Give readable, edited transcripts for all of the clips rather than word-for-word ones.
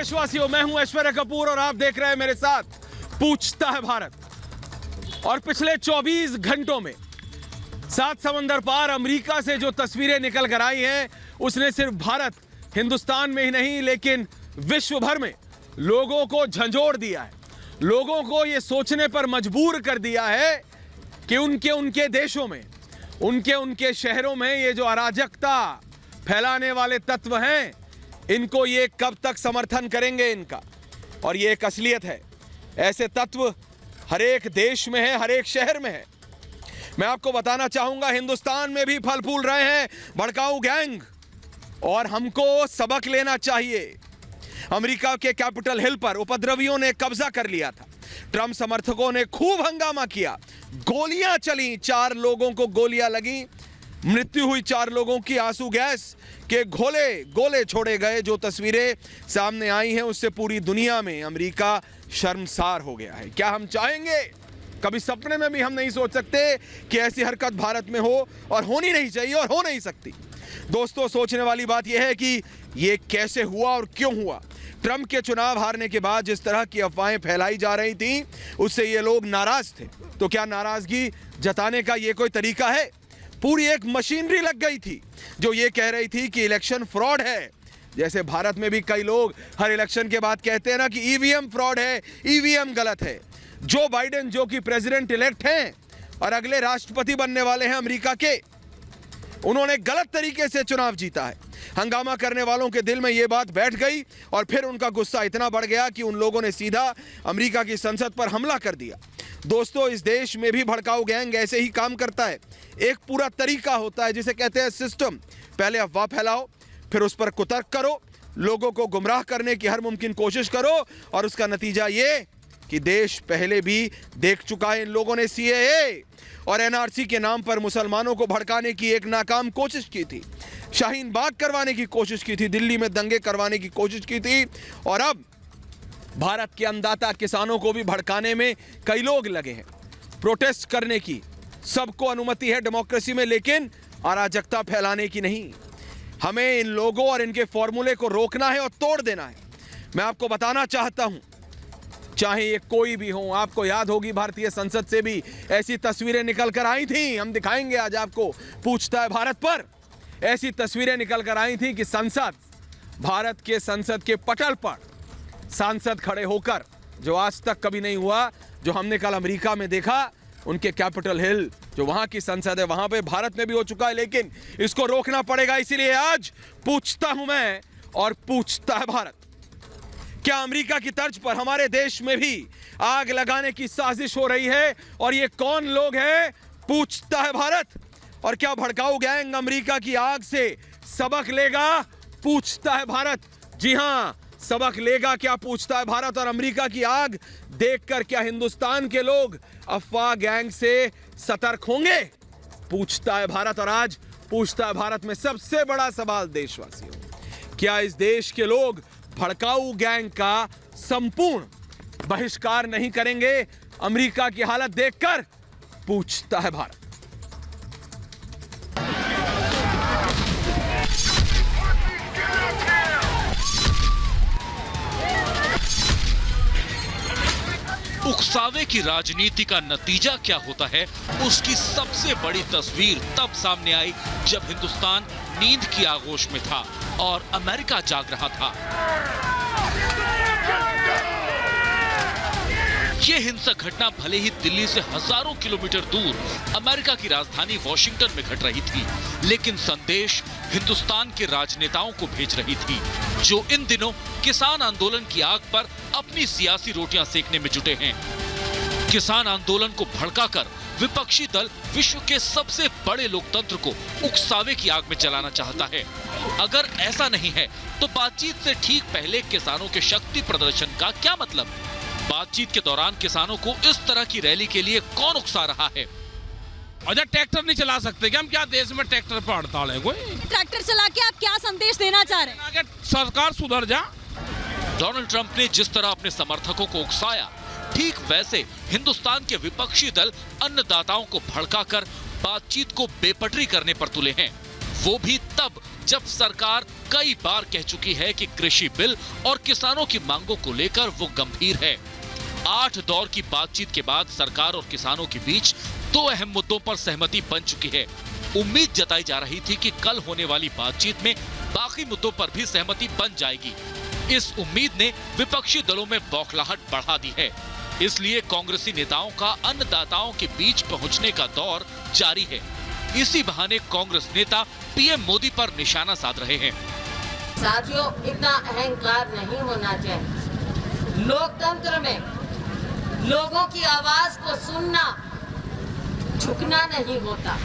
देशवासियों, मैं हूं ऐश्वर्या कपूर और आप देख रहे हैं मेरे साथ पूछता है भारत। और पिछले 24 घंटों में 7 समंदर पार अमेरिका से जो तस्वीरें निकल कर आई हैं, उसने सिर्फ भारत, हिंदुस्तान में ही नहीं लेकिन विश्व भर में लोगों को झंझोड़ दिया है। लोगों को यह सोचने पर मजबूर कर दिया है कि उनके देशों में, उनके शहरों में ये जो अराजकता फैलाने वाले तत्व हैं, इनको ये कब तक समर्थन करेंगे इनका। और ये एक असलियत है, ऐसे तत्व हर एक देश में है, हर एक शहर में है। मैं आपको बताना चाहूंगा, हिंदुस्तान में भी फल फूल रहे हैं भड़काऊ गैंग, और हमको सबक लेना चाहिए। अमेरिका के कैपिटल हिल पर उपद्रवियों ने कब्जा कर लिया था। ट्रंप समर्थकों ने खूब हंगामा किया, गोलियां चली, 4 लोगों को गोलियां लगी, मृत्यु हुई 4 लोगों की, आंसू गैस के गोले छोड़े गए। जो तस्वीरें सामने आई हैं उससे पूरी दुनिया में अमेरिका शर्मसार हो गया है। क्या हम चाहेंगे? कभी सपने में भी हम नहीं सोच सकते कि ऐसी हरकत भारत में हो, और होनी नहीं चाहिए और हो नहीं सकती। दोस्तों, सोचने वाली बात यह है कि यह कैसे हुआ और क्यों हुआ। ट्रंप के चुनाव हारने के बाद जिस तरह की अफवाहें फैलाई जा रही थी, उससे ये लोग नाराज थे। तो क्या नाराजगी जताने का ये कोई तरीका है? पूरी एक मशीनरी लग गई थी जो ये कह रही थी कि इलेक्शन फ्रॉड है। जैसे भारत में भी कई लोग हर इलेक्शन के बाद कहते हैं ना कि ईवीएम फ्रॉड है, ईवीएम गलत है। जो बाइडेन, जो कि प्रेसिडेंट इलेक्ट हैं और अगले राष्ट्रपति बनने वाले हैं अमेरिका के, उन्होंने गलत तरीके से चुनाव जीता है। हंगामा करने वालों के दिल में यह बात बैठ गई और फिर उनका गुस्सा इतना बढ़ गया कि उन लोगों ने सीधा अमेरिका की संसद पर हमला कर दिया। दोस्तों, इस देश में भी भड़काऊ गैंग ऐसे ही काम करता है। एक पूरा तरीका होता है जिसे कहते हैं सिस्टम। पहले अफवाह फैलाओ, फिर उस पर कुतर्क करो, लोगों को गुमराह करने की हर मुमकिन कोशिश करो, और उसका नतीजा ये कि देश पहले भी देख चुका है। इन लोगों ने सीएए और एनआरसी के नाम पर मुसलमानों को भड़काने की एक नाकाम कोशिश की थी, शाहीन बाग करवाने की कोशिश की थी, दिल्ली में दंगे करवाने की कोशिश की थी, और अब भारत के अन्नदाता किसानों को भी भड़काने में कई लोग लगे हैं। प्रोटेस्ट करने की सबको अनुमति है डेमोक्रेसी में, लेकिन अराजकता फैलाने की नहीं। हमें इन लोगों और इनके फॉर्मूले को रोकना है और तोड़ देना है। मैं आपको बताना चाहता हूं, चाहे ये कोई भी हो, आपको याद होगी भारतीय संसद से भी ऐसी तस्वीरें निकल कर आई थी। हम दिखाएंगे आज आपको पूछता है भारत पर। ऐसी तस्वीरें निकल कर आई थी कि भारत के संसद के पटल पर सांसद खड़े होकर, जो आज तक कभी नहीं हुआ, जो हमने कल अमेरिका में देखा, उनके कैपिटल हिल जो वहां की संसद है, वहां पे भारत में भी हो चुका है। लेकिन इसको रोकना पड़ेगा, इसीलिए आज पूछता हूं मैं और पूछता है भारत। क्या अमेरिका की तर्ज पर हमारे देश में भी आग लगाने की साजिश हो रही है? और ये कौन लोग हैं? पूछता है भारत। और क्या भड़काऊ गैंग अमेरिका की आग से सबक लेगा? पूछता है भारत। जी हां, सबक लेगा क्या? पूछता है भारत। और अमेरिका की आग देखकर क्या हिंदुस्तान के लोग अफवाह गैंग से सतर्क होंगे? पूछता है भारत। और आज पूछता है भारत में सबसे बड़ा सवाल देशवासियों, क्या इस देश के लोग भड़काऊ गैंग का संपूर्ण बहिष्कार नहीं करेंगे अमेरिका की हालत देखकर? पूछता है भारत। उकसावे की राजनीति का नतीजा क्या होता है, उसकी सबसे बड़ी तस्वीर तब सामने आई जब हिंदुस्तान नींद की आगोश में था और अमेरिका जाग रहा था। यह हिंसक घटना भले ही दिल्ली से हजारों किलोमीटर दूर अमेरिका की राजधानी वॉशिंगटन में घट रही थी, लेकिन संदेश हिंदुस्तान के राजनेताओं को भेज रही थी, जो इन दिनों किसान आंदोलन की आग पर अपनी सियासी रोटियां सेकने में जुटे हैं। किसान आंदोलन को भड़काकर विपक्षी दल विश्व के सबसे बड़े लोकतंत्र को उकसावे की आग में जलाना चाहता है। अगर ऐसा नहीं है तो बातचीत से ठीक पहले किसानों के शक्ति प्रदर्शन का क्या मतलब? बातचीत के दौरान किसानों को इस तरह की रैली के लिए कौन उकसा रहा है? अच्छा, ट्रैक्टर नहीं चला सकते क्या? हम क्या देश में ट्रैक्टर पर हड़ताल है? कोई ट्रैक्टर चला के आप क्या संदेश देना चाह रहे हैं? सरकार सुधर जा। डोनाल्ड ट्रंप ने जिस तरह अपने समर्थकों को उकसाया, ठीक वैसे हिंदुस्तान के विपक्षी दल अन्नदाताओं को भड़काकर बातचीत को बेपटरी करने पर तुले हैं। वो भी तब जब सरकार कई बार कह चुकी है कि कृषि बिल और किसानों की मांगों को लेकर वो गंभीर है। 8 दौर की बातचीत के बाद सरकार और किसानों के बीच 2 अहम मुद्दों पर सहमति बन चुकी है। उम्मीद जताई जा रही थी कि कल होने वाली बातचीत में बाकी मुद्दों पर भी सहमति बन जाएगी। इस उम्मीद ने विपक्षी दलों में बौखलाहट बढ़ा दी है। इसलिए कांग्रेसी नेताओं का अन्नदाताओं के बीच पहुंचने का दौर जारी है। इसी बहाने कांग्रेस नेता पीएम मोदी पर निशाना साध रहे हैं। साथियों, इतना अहंकार नहीं होना चाहिए। लोकतंत्र में लोगों की आवाज को सुनना, झुकना नहीं होता।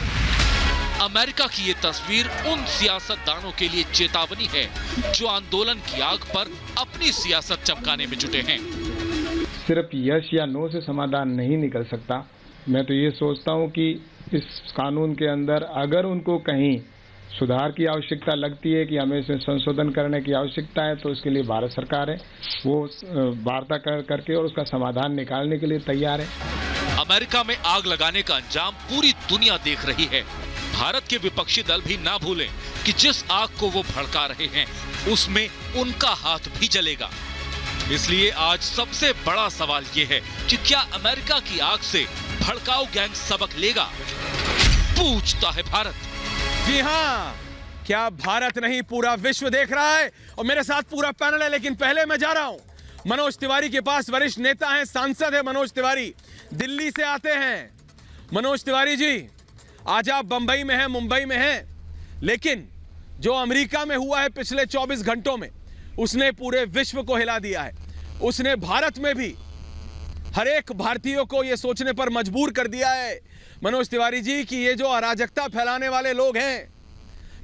अमेरिका की ये तस्वीर उन सियासतदानों के लिए चेतावनी है जो आंदोलन की आग पर अपनी सियासत चमकाने में जुटे हैं। सिर्फ यस या नो से समाधान नहीं निकल सकता। मैं तो ये सोचता हूँ कि इस कानून के अंदर अगर उनको कहीं सुधार की आवश्यकता लगती है कि हमें इसमें संशोधन करने की आवश्यकता है, तो इसके लिए भारत सरकार है वो वार्ता करके और उसका समाधान निकालने के लिए तैयार है। अमेरिका में आग लगाने का अंजाम पूरी दुनिया देख रही है। भारत के विपक्षी दल भी ना भूलें कि जिस आग को वो भड़का रहे हैं उसमें उनका हाथ भी जलेगा। इसलिए आज सबसे बड़ा सवाल ये है कि क्या अमेरिका की आग से भड़काऊ गैंग सबक लेगा? पूछता है भारत। जी हां, क्या भारत नहीं पूरा विश्व देख रहा है? और मेरे साथ पूरा पैनल है, लेकिन पहले मैं जा रहा हूं मनोज तिवारी के पास। वरिष्ठ नेता हैं, सांसद है मनोज तिवारी, दिल्ली से आते हैं। मनोज तिवारी जी, आज आप बंबई में हैं, मुंबई में हैं, लेकिन जो अमेरिका में हुआ है पिछले 24 घंटों में, उसने पूरे विश्व को हिला दिया है। उसने भारत में भी हर एक भारतीय को यह सोचने पर मजबूर कर दिया है मनोज तिवारी जी कि ये जो अराजकता फैलाने वाले लोग हैं,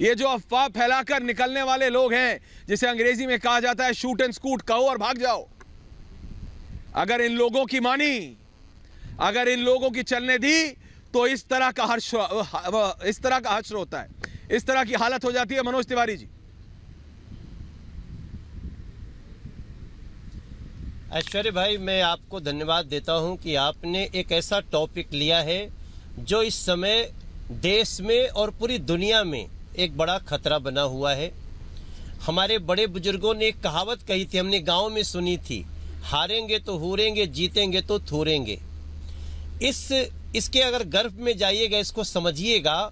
ये जो अफवाह फैलाकर निकलने वाले लोग हैं, जिसे अंग्रेजी में कहा जाता है शूट एंड स्कूट, कहो और भाग जाओ, अगर इन लोगों की मानी, अगर इन लोगों की चलने दी, तो इस तरह का हश्र होता है, इस तरह की हालत हो जाती है। मनोज तिवारी जी। ऐश्वर्य भाई, मैं आपको धन्यवाद देता हूं कि आपने एक ऐसा टॉपिक लिया है जो इस समय देश में और पूरी दुनिया में एक बड़ा खतरा बना हुआ है। हमारे बड़े बुजुर्गों ने एक कहावत कही थी, हमने गांव में सुनी थी, हारेंगे तो हूरेंगे, जीतेंगे तो थूरेंगे। इसके अगर गर्भ में जाइएगा, इसको समझिएगा,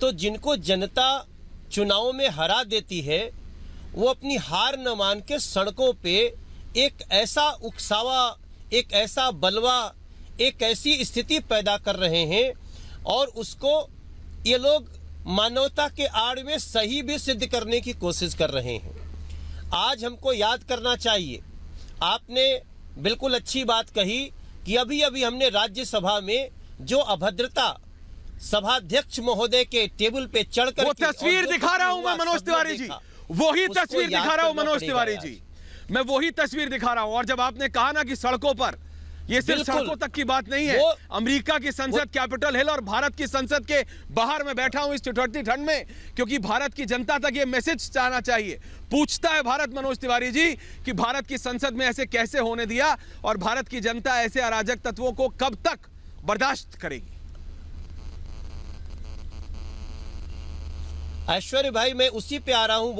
तो जिनको जनता चुनाव में हरा देती है वो अपनी हार न मान के सड़कों पे एक ऐसा उकसावा, एक ऐसा बलवा, एक ऐसी स्थिति पैदा कर रहे हैं और उसको ये लोग मानवता के आड़ में सही भी सिद्ध करने की कोशिश कर रहे हैं। आज हमको याद करना चाहिए, आपने बिल्कुल अच्छी बात कही कि अभी अभी हमने राज्यसभा में जो अभद्रता सभाध्यक्ष महोदय के टेबल पे चढ़कर वो तस्वीर दिखा रहा हूं मैं मनोज तिवारी जी, वही तस्वीर दिखा रहा हूं मनोज तिवारी जी, मैं वही तस्वीर दिखा रहा हूं। और जब आपने कहा ना कि सड़कों पर, ये सिर्फ सड़कों तक की बात नहीं है, अमेरिका की संसद कैपिटल हिल और भारत की संसद के बाहर में बैठा हूं इस ठिठुरती ठंड में, क्योंकि भारत की जनता तक ये मैसेज जाना चाहिए। पूछता है भारत मनोज तिवारी जी कि भारत की संसद में ऐसे कैसे होने दिया और भारत की जनता ऐसे अराजक तत्वों को कब तक बर्दाश्त करेगी? ऐश्वर्य भाई, मैं उसी पे आ रहा हूं।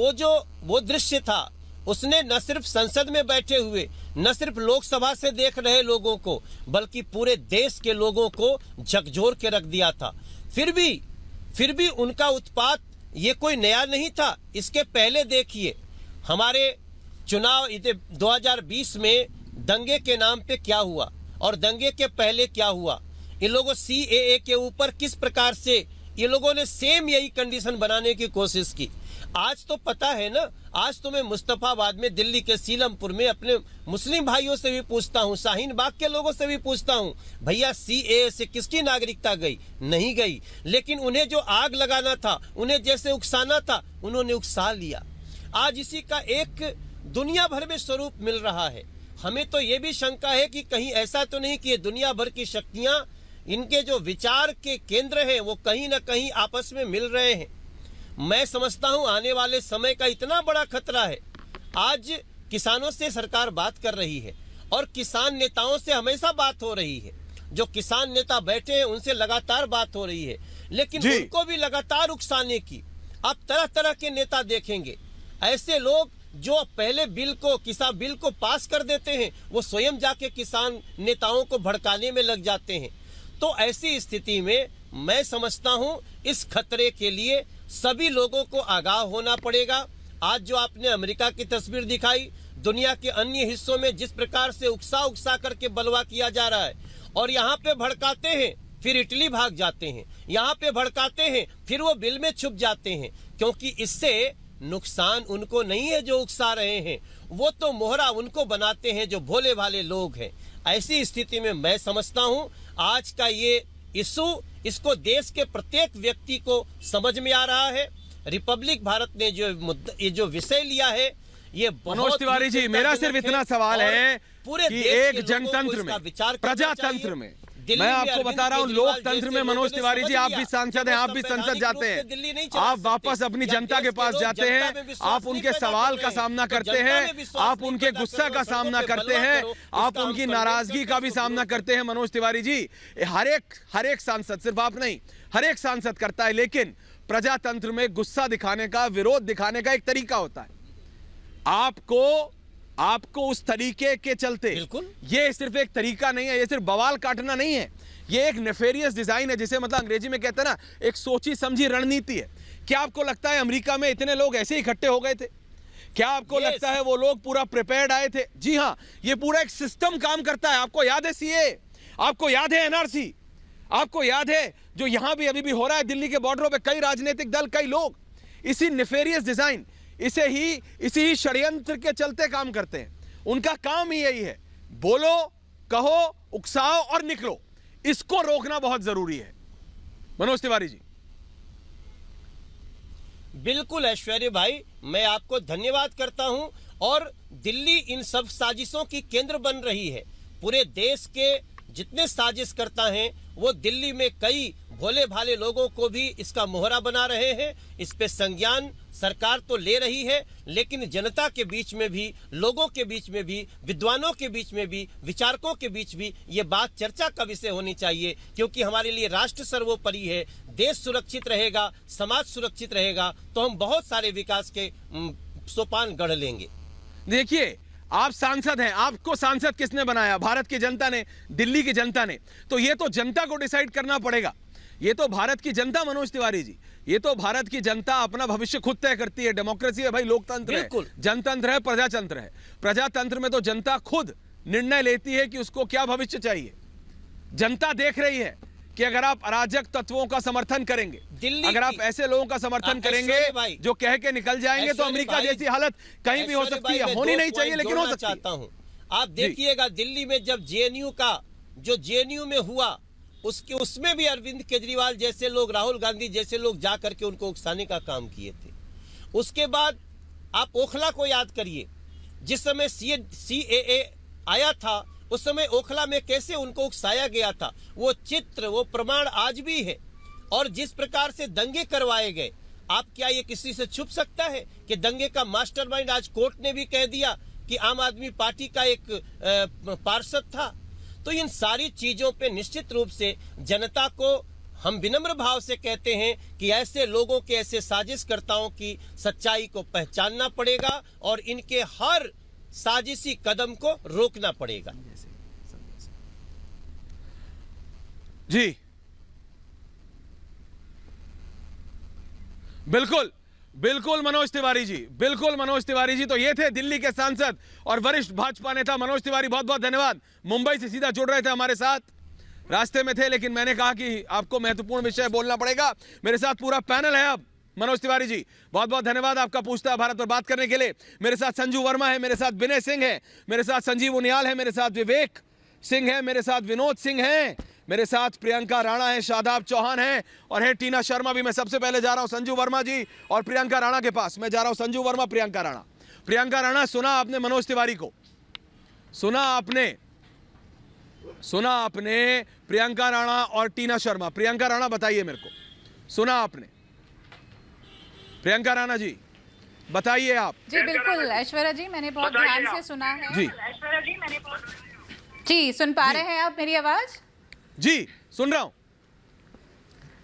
वो दृश्य था, उसने न सिर्फ संसद में बैठे हुए, न सिर्फ लोकसभा से देख रहे लोगों को, बल्कि पूरे देश के लोगों को झकझोर के रख दिया था। फिर भी उनका उत्पात ये कोई नया नहीं था। इसके पहले देखिए, हमारे चुनाव 2020 में दंगे के नाम पे क्या हुआ और दंगे के पहले क्या हुआ। इन लोगों CAA के ऊपर किस प्रकार से ये लोगों ने सेम यही कंडीशन बनाने की कोशिश की। आज तो पता है ना, आज तो मैं मुस्तफाबाद में, दिल्ली के सीलमपुर में अपने मुस्लिम भाइयों से भी पूछता हूँ, शाहीन बाग के लोगों से भी पूछता हूँ, भैया CAA से किसकी नागरिकता गई? नहीं गई। लेकिन उन्हें जो आग लगाना था, उन्हें जैसे उकसाना था, उन्होंने उकसा लिया। आज इसी का एक दुनिया भर में स्वरूप मिल रहा है। हमें तो ये भी शंका है कि कहीं ऐसा तो नहीं कि ये दुनिया भर की शक्तियां, इनके जो विचार के केंद्र हैं, वो कहीं ना कहीं आपस में मिल रहे हैं। मैं समझता हूं आने वाले समय का इतना बड़ा खतरा है। आज किसानों से सरकार बात कर रही है और किसान नेताओं से हमेशा बात हो रही है। जो किसान नेता बैठे हैं उनसे लगातार बात हो रही है, लेकिन उनको भी लगातार उकसाने की। आप तरह तरह के नेता देखेंगे। ऐसे लोग जो पहले किसान बिल को पास कर देते हैं, वो स्वयं जाके किसान नेताओं को भड़काने में लग जाते हैं। तो ऐसी स्थिति में मैं समझता हूं इस खतरे के लिए सभी लोगों को आगाह होना पड़ेगा। आज जो आपने अमेरिका की तस्वीर दिखाई, दुनिया के अन्य हिस्सों में जिस प्रकार से उकसा करके बलवा किया जा रहा है, और यहाँ पे भड़काते हैं फिर इटली भाग जाते हैं, यहाँ पे भड़काते हैं फिर वो बिल में छुप जाते हैं, क्योंकि इससे नुकसान उनको नहीं है जो उकसा रहे हैं, वो तो मोहरा उनको बनाते हैं जो भोले भाले लोग हैं। ऐसी स्थिति में मैं समझता हूं आज का ये इशू, इसको देश के प्रत्येक व्यक्ति को समझ में आ रहा है। रिपब्लिक भारत ने जो विषय लिया है, ये मनोज तिवारी जी, मेरा सिर्फ इतना सवाल है कि एक जनतंत्र में, प्रजातंत्र में, मैं आपको बता रहा हूं, लोकतंत्र में मनोज तिवारी जी, आप भी सांसद हैं, आप भी संसद जाते हैं, आप वापस अपनी जनता के पास जाते हैं, आप उनके सवाल का सामना करते हैं, आप उनके गुस्सा का सामना करते हैं, आप उनकी नाराजगी का भी सामना करते हैं। मनोज तिवारी जी, हर एक सांसद, सिर्फ आप नहीं, हर एक सांसद करता है, लेकिन प्रजातंत्र में गुस्सा दिखाने का, विरोध दिखाने का एक तरीका होता है। आपको उस तरीके के चलते, ये सिर्फ एक तरीका नहीं है, ये सिर्फ बवाल काटना नहीं है, ये एक नेफेरियस डिजाइन है, जिसे मतलब अंग्रेजी में कहते हैं ना, एक सोची समझी रणनीति है। क्या आपको लगता है अमेरिका में इतने लोग ऐसे ही इकट्ठे हो गए थे? क्या आपको लगता है वो लोग पूरा प्रिपेयर्ड आए थे? जी हां, ये पूरा एक सिस्टम काम करता है। आपको याद है सीए, आपको याद है एनआरसी, आपको याद है जो यहां भी अभी भी हो रहा है दिल्ली के बॉर्डरों पे, कई राजनीतिक दल, कई लोग इसी नेफेरियस डिजाइन, इसी ही षड्यंत्र के चलते काम करते हैं। उनका काम ही यही है, बोलो, कहो, उकसाओ और निकलो। इसको रोकना बहुत जरूरी है। मनोज तिवारी जी। बिल्कुल ऐश्वर्य भाई, मैं आपको धन्यवाद करता हूं। और दिल्ली इन सब साजिशों की केंद्र बन रही है। पूरे देश के जितने साजिशकर्ता हैं वो दिल्ली में कई भोले भाले लोगों को भी इसका मोहरा बना रहे हैं। इस पे संज्ञान सरकार तो ले रही है, लेकिन जनता के बीच में भी, लोगों के बीच में भी, विद्वानों के बीच में भी, विचारकों के बीच भी ये बात चर्चा का विषय होनी चाहिए, क्योंकि हमारे लिए राष्ट्र सर्वोपरि है। देश सुरक्षित रहेगा, समाज सुरक्षित रहेगा, तो हम बहुत सारे विकास के सोपान गढ़ लेंगे। देखिए, आप सांसद हैं, आपको सांसद किसने बनाया? भारत की जनता ने, दिल्ली की जनता ने। तो ये तो जनता को डिसाइड करना पड़ेगा। ये तो भारत की जनता, मनोज तिवारी जी, ये तो भारत की जनता अपना भविष्य खुद तय करती है। डेमोक्रेसी है भाई, लोकतंत्र है, जनतंत्र है, प्रजातंत्र है। प्रजातंत्र में तो जनता खुद निर्णय लेती है कि उसको क्या भविष्य चाहिए। जनता देख रही है कि अगर आप अराजक तत्वों का समर्थन करेंगे, अगर आप ऐसे लोगों का समर्थन करेंगे जो कह के निकल जाएंगे, तो अमेरिका जैसी हालत कहीं भी हो सकती है। होनी नहीं चाहिए, लेकिन हो सकती है। आप देखिएगा, दिल्ली में जब जेएनयू में हुआ, उसमें भी अरविंद केजरीवाल जैसे लोग, राहुल गांधी जैसे लोग जा करके उनको उकसाने का काम किए थे। उसके बाद आप ओखला को याद करिए, जिस समय CAA आया था, उस समय ओखला में कैसे उनको उकसाया गया था। वो चित्र, वो प्रमाण आज भी है। और जिस प्रकार से दंगे करवाए गए, आप क्या ये किसी से छुप सकता है कि दंगे का मास्टरमाइंड आज कोर्ट ने भी कह दिया कि आम आदमी पार्टी का एक पार्षद था। तो इन सारी चीजों पे निश्चित रूप से जनता को हम विनम्र भाव से कहते हैं कि ऐसे लोगों के, ऐसे साजिशकर्ताओं की सच्चाई को पहचानना पड़ेगा और इनके हर साजिशी कदम को रोकना पड़ेगा। जी बिल्कुल, बिल्कुल मनोज तिवारी जी, बिल्कुल मनोज तिवारी जी। तो ये थे दिल्ली के सांसद और वरिष्ठ भाजपा नेता मनोज तिवारी। बहुत बहुत धन्यवाद। मुंबई से सीधा जुड़ रहे थे हमारे साथ, रास्ते में थे, लेकिन मैंने कहा कि आपको महत्वपूर्ण विषय बोलना पड़ेगा। मेरे साथ पूरा पैनल है अब। मनोज तिवारी जी, बहुत बहुत धन्यवाद आपका पूछता है भारत पर बात करने के लिए। मेरे साथ संजू वर्मा है, मेरे साथ विनय सिंह है, मेरे साथ संजीव उनियाल है, मेरे साथ विवेक सिंह है, मेरे साथ विनोद सिंह है, मेरे साथ प्रियंका राणा है, शादाब चौहान है और है टीना शर्मा भी। मैं सबसे पहले जा रहा हूं संजू वर्मा जी और प्रियंका राणा के पास। मैं जा रहा हूं संजू वर्मा, प्रियंका राणा। प्रियंका राणा, सुना आपने मनोज तिवारी को, सुना आपने प्रियंका राणा और टीना शर्मा। प्रियंका राणा बताइए मेरे को, सुना आपने? प्रियंका राणा जी बताइए आप। जी बिल्कुल ऐश्वर्या जी, मैंने बहुत ध्यान से सुना है। जी जी, सुन पा रहे हैं आप मेरी आवाज? जी सुन रहा हूं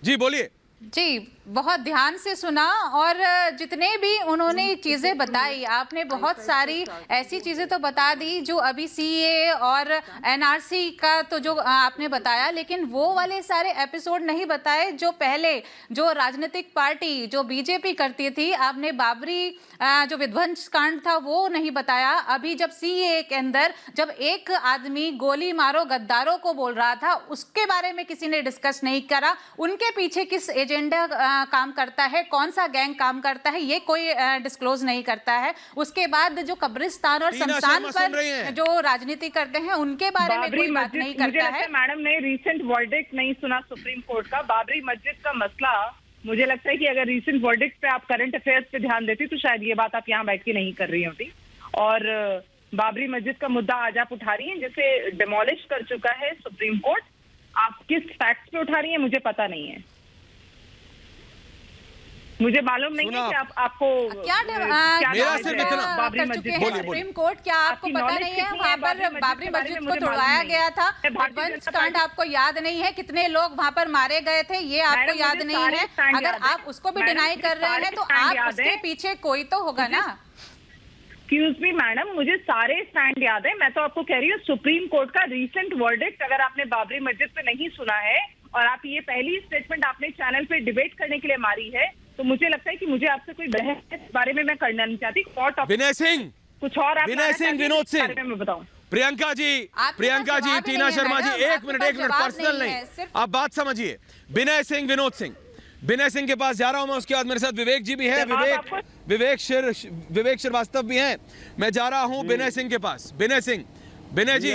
जी, बोलिए। जी बहुत ध्यान से सुना और जितने भी उन्होंने चीजें बताई, आपने बहुत सारी ऐसी चीजें तो बता दी जो अभी सीए और एनआरसी का तो जो आपने बताया, लेकिन वो वाले सारे एपिसोड नहीं बताए जो पहले जो राजनीतिक पार्टी जो बीजेपी करती थी। आपने बाबरी जो विध्वंस कांड था वो नहीं बताया। अभी जब सीए के अंदर जब एक आदमी गोली मारो गद्दारों को बोल रहा था, उसके बारे में किसी ने डिस्कस नहीं करा। उनके पीछे किस एजेंडा काम करता है, कौन सा गैंग काम करता है, ये कोई डिस्क्लोज नहीं करता है। उसके बाद जो कब्रिस्तान और शमशान पर जो राजनीति करते हैं उनके बारे में कोई बात नहीं करता है। मैडम ने रिसेंट वर्डिक्ट नहीं सुना सुप्रीम कोर्ट का। बाबरी मस्जिद का मसला, मुझे लगता है कि अगर रिसेंट वर्डिक्ट पे आप करंट अफेयर्स पे ध्यान देती तो शायद ये बात आप यहाँ बैठ के नहीं कर रही होती। और बाबरी मस्जिद का मुद्दा आज आप उठा रही हैं जिसे डिमोलिश कर चुका है सुप्रीम कोर्ट। आप किस फैक्ट्स पे उठा रही हैं मुझे पता नहीं है, मुझे मालूम नहीं है कि आपको क्या मेरा सिर्फ इतना बाबरी मस्जिद सुप्रीम कोर्ट, क्या आपको पता नहीं है वहाँ पर बाबरी मस्जिद को तोड़वाया गया था? विध्वंस कांड आपको याद नहीं है? कितने लोग वहाँ पर मारे गए थे ये आपको याद नहीं है? अगर आप उसको भी डिनाई कर रहे हैं तो आप उसके पीछे कोई तो होगा ना। एक्सक्यूज मी मैडम, मुझे सारे स्टैंड याद है। मैं तो आपको कह रही हूँ सुप्रीम कोर्ट का रीसेंट वर्डिक्ट अगर आपने बाबरी मस्जिद पे नहीं सुना है और आप ये पहली स्टेटमेंट आपने चैनल पे डिबेट करने के लिए मारी है, तो मुझे लगता है कि मुझे आपसे कोई बहस इस बारे में मैं करना नहीं चाहती। कोर्ट ऑफ विनय सिंह, कुछ और आप विनय सिंह, विनोद सिंह, मैं बताऊं। प्रियंका जी, टीना शर्मा जी, एक मिनट पर्सनल नहीं, आप बात समझिए। विनय सिंह, विनोद सिंह, विनय सिंह के पास जा रहा हूं मैं, उसके बाद मेरे साथ विवेक जी भी हैं, विवेक श्रीवास्तव भी हैं। मैं जा रहा हूं विनय सिंह के पास। विनय सिंह, विनय जी,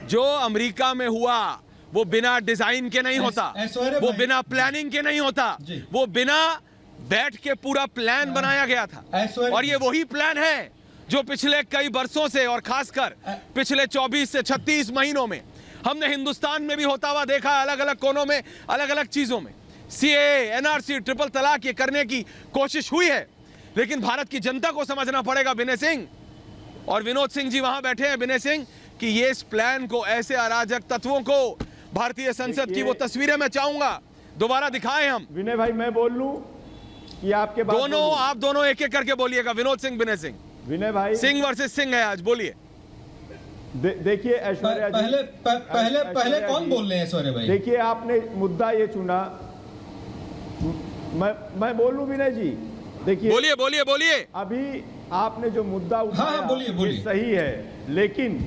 जो अमेरिका में हुआ वो बिना डिजाइन के नहीं होता, वो बिना प्लानिंग के नहीं होता, वो बिना बैठ के पूरा प्लान बनाया गया था। और ये वही प्लान है जो पिछले कई वर्षों से और खासकर पिछले 24 से 36 महीनों में हमने हिंदुस्तान में भी होता हुआ देखा, अलग अलग कोनों में, अलग अलग चीजों में। सीए, एनआरसी, ट्रिपल तलाक ये करने की कोशिश हुई है, लेकिन भारत की जनता को समझना पड़ेगा विनय सिंह और विनोद सिंह जी वहां बैठे हैं, विनय सिंह, कि ये इस प्लान को, ऐसे अराजक तत्वों को भारतीय संसद की वो तस्वीरें मैं चाहूंगा दोबारा दिखाएं हम। विनय भाई मैं बोल लूं कि आपके आप दोनों एक एक करके बोलिएगा। विनोद सिंह, विनय सिंह। विनय भाई, सिंह वर्सेस सिंह है आज, बोलिए। देखिए ऐश्वर्या जी, पहले कौन बोल रहे हैं ऐश्वर्या भाई? देखिए आपने मुद्दा ये चुना, मैं बोल लूं विनय जी? देखिए बोलिए। अभी आपने जो मुद्दा उठाया बोलिए सही है, लेकिन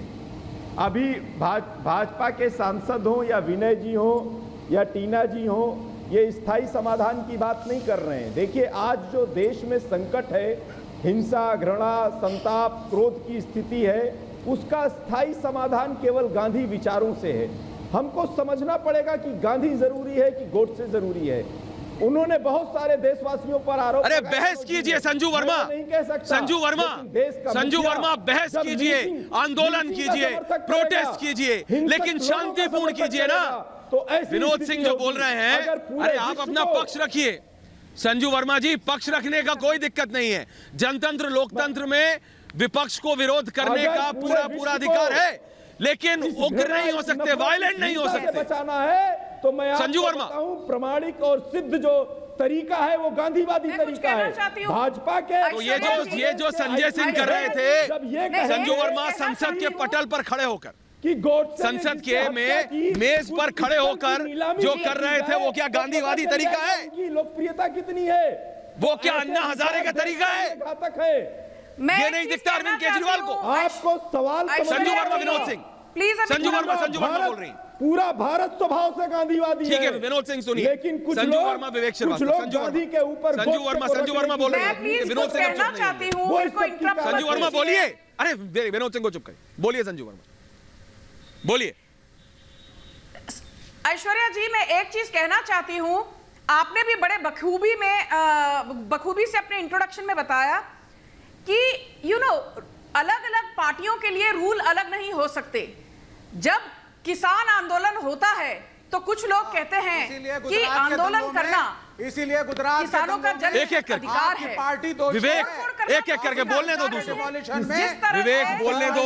अभी भाजपा के सांसद हो या विनय जी हो या टीना जी हो, ये स्थायी समाधान की बात नहीं कर रहे हैं। देखिए आज जो देश में संकट है, हिंसा, घृणा, संताप, क्रोध की स्थिति है, उसका स्थायी समाधान केवल गांधी विचारों से है। हमको समझना पड़ेगा कि गांधी जरूरी है कि गोडसे जरूरी है। उन्होंने बहुत सारे देशवासियों पर आरोप, अरे बहस कीजिए संजू वर्मा, नहीं कह सकता संजू वर्मा बहस कीजिए, आंदोलन कीजिए, प्रोटेस्ट कीजिए, लेकिन शांतिपूर्ण कीजिए ना। तो विनोद सिंह जो बोल रहे हैं, अरे आप अपना पक्ष रखिए। संजू वर्मा जी, पक्ष रखने का कोई दिक्कत नहीं है। जनतंत्र लोकतंत्र में विपक्ष को विरोध करने का पूरा अधिकार है, लेकिन उग्र नहीं हो सकते, वायलेंट नहीं हो सकते। बचाना है तो मैं संजू वर्मा प्रमाणिक और सिद्ध जो तरीका है वो गांधीवादी तरीका है भाजपा के। तो ये जो संजय सिंह कर रहे थे, संजू वर्मा संसद के पटल पर खड़े होकर, कि संसद के मेज पर खड़े होकर जो कर रहे थे, वो क्या गांधीवादी तरीका है? उनकी लोकप्रियता कितनी है? वो क्या अन्ना हजारे का तरीका है? घातक है। ये नहीं दिखता अरविंद केजरीवाल को? आपको सवाल संजू वर्मा, विनोद सिंह, संजू वर्मा बोल रही हैं। पूरा भारत स्वभाव से गांधीवादी है। ठीक है विनोद सिंह सुनिए, लेकिन कुछ संजू वर्मा, विवेक श्रीवास्तव, संजू वर्मा बोल रहे हैं, विनोद सिंह संजू वर्मा बोलिए। अरे विनोद सिंह को चुप करिए, बोलिए संजू वर्मा बोलिए। ऐश्वर्या जी, मैं एक चीज कहना चाहती हूं, आपने भी बड़े बखूबी से अपने इंट्रोडक्शन में बताया कि अलग अलग पार्टियों के लिए रूल अलग नहीं हो सकते। जब किसान आंदोलन होता है तो कुछ लोग कहते हैं कि आंदोलन करना, इसीलिए गुजरात किसानों का जन अधिकार है। पार्टी दो विवेक एक एक करके बोलने दो, दूसरे विवेक बोलने दो।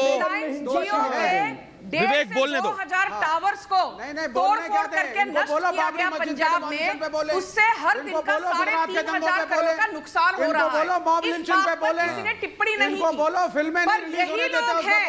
विवेक बोलने दो। 2000 टावर्स को तोड़-फोड़ करके नष्ट किया गया पंजाब में, उससे हर दिन का 3,500 करोड़ का नुकसान हो रहा है। इस बात पर किसी ने टिप्पणी नहीं की। पर यही लोग हैं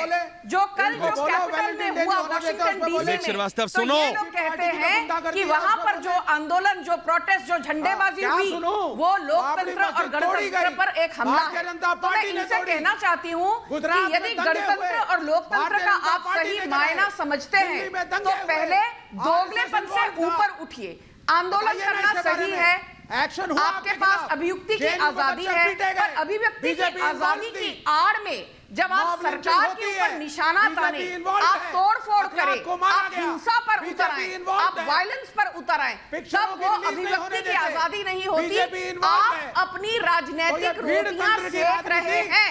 जो कल जो कैपिटल में हुआ वाशिंगटन डीसी में, तो ये लोग कहते हैं कि वहां पर जो आंदोलन, जो प्रोटेस्ट, जो झंडेबाजी हुई, वो लोकतंत्र और गणतंत्र पर एक हमला है। तो मैं इनसे कहना चाहती हूँ कि यदि गणतंत्र और लोकतंत्र का आप सही मायना समझते हैं तो पहले दोगलेपन से ऊपर उठिए। आंदोलन करना सही है, आपके पास अभिव्यक्ति की आजादी है, पर अभिव्यक्ति की आजादी की आड़ में जब आप सरकार के ऊपर निशाना ताने, आप तोड़-फोड़ करें, आप हिंसा पर उतर आए, आप वायलेंस पर उतर आए, तब वो अभिव्यक्ति की आजादी नहीं होती। आप अपनी राजनीतिक रोटियां सेक रहे हैं।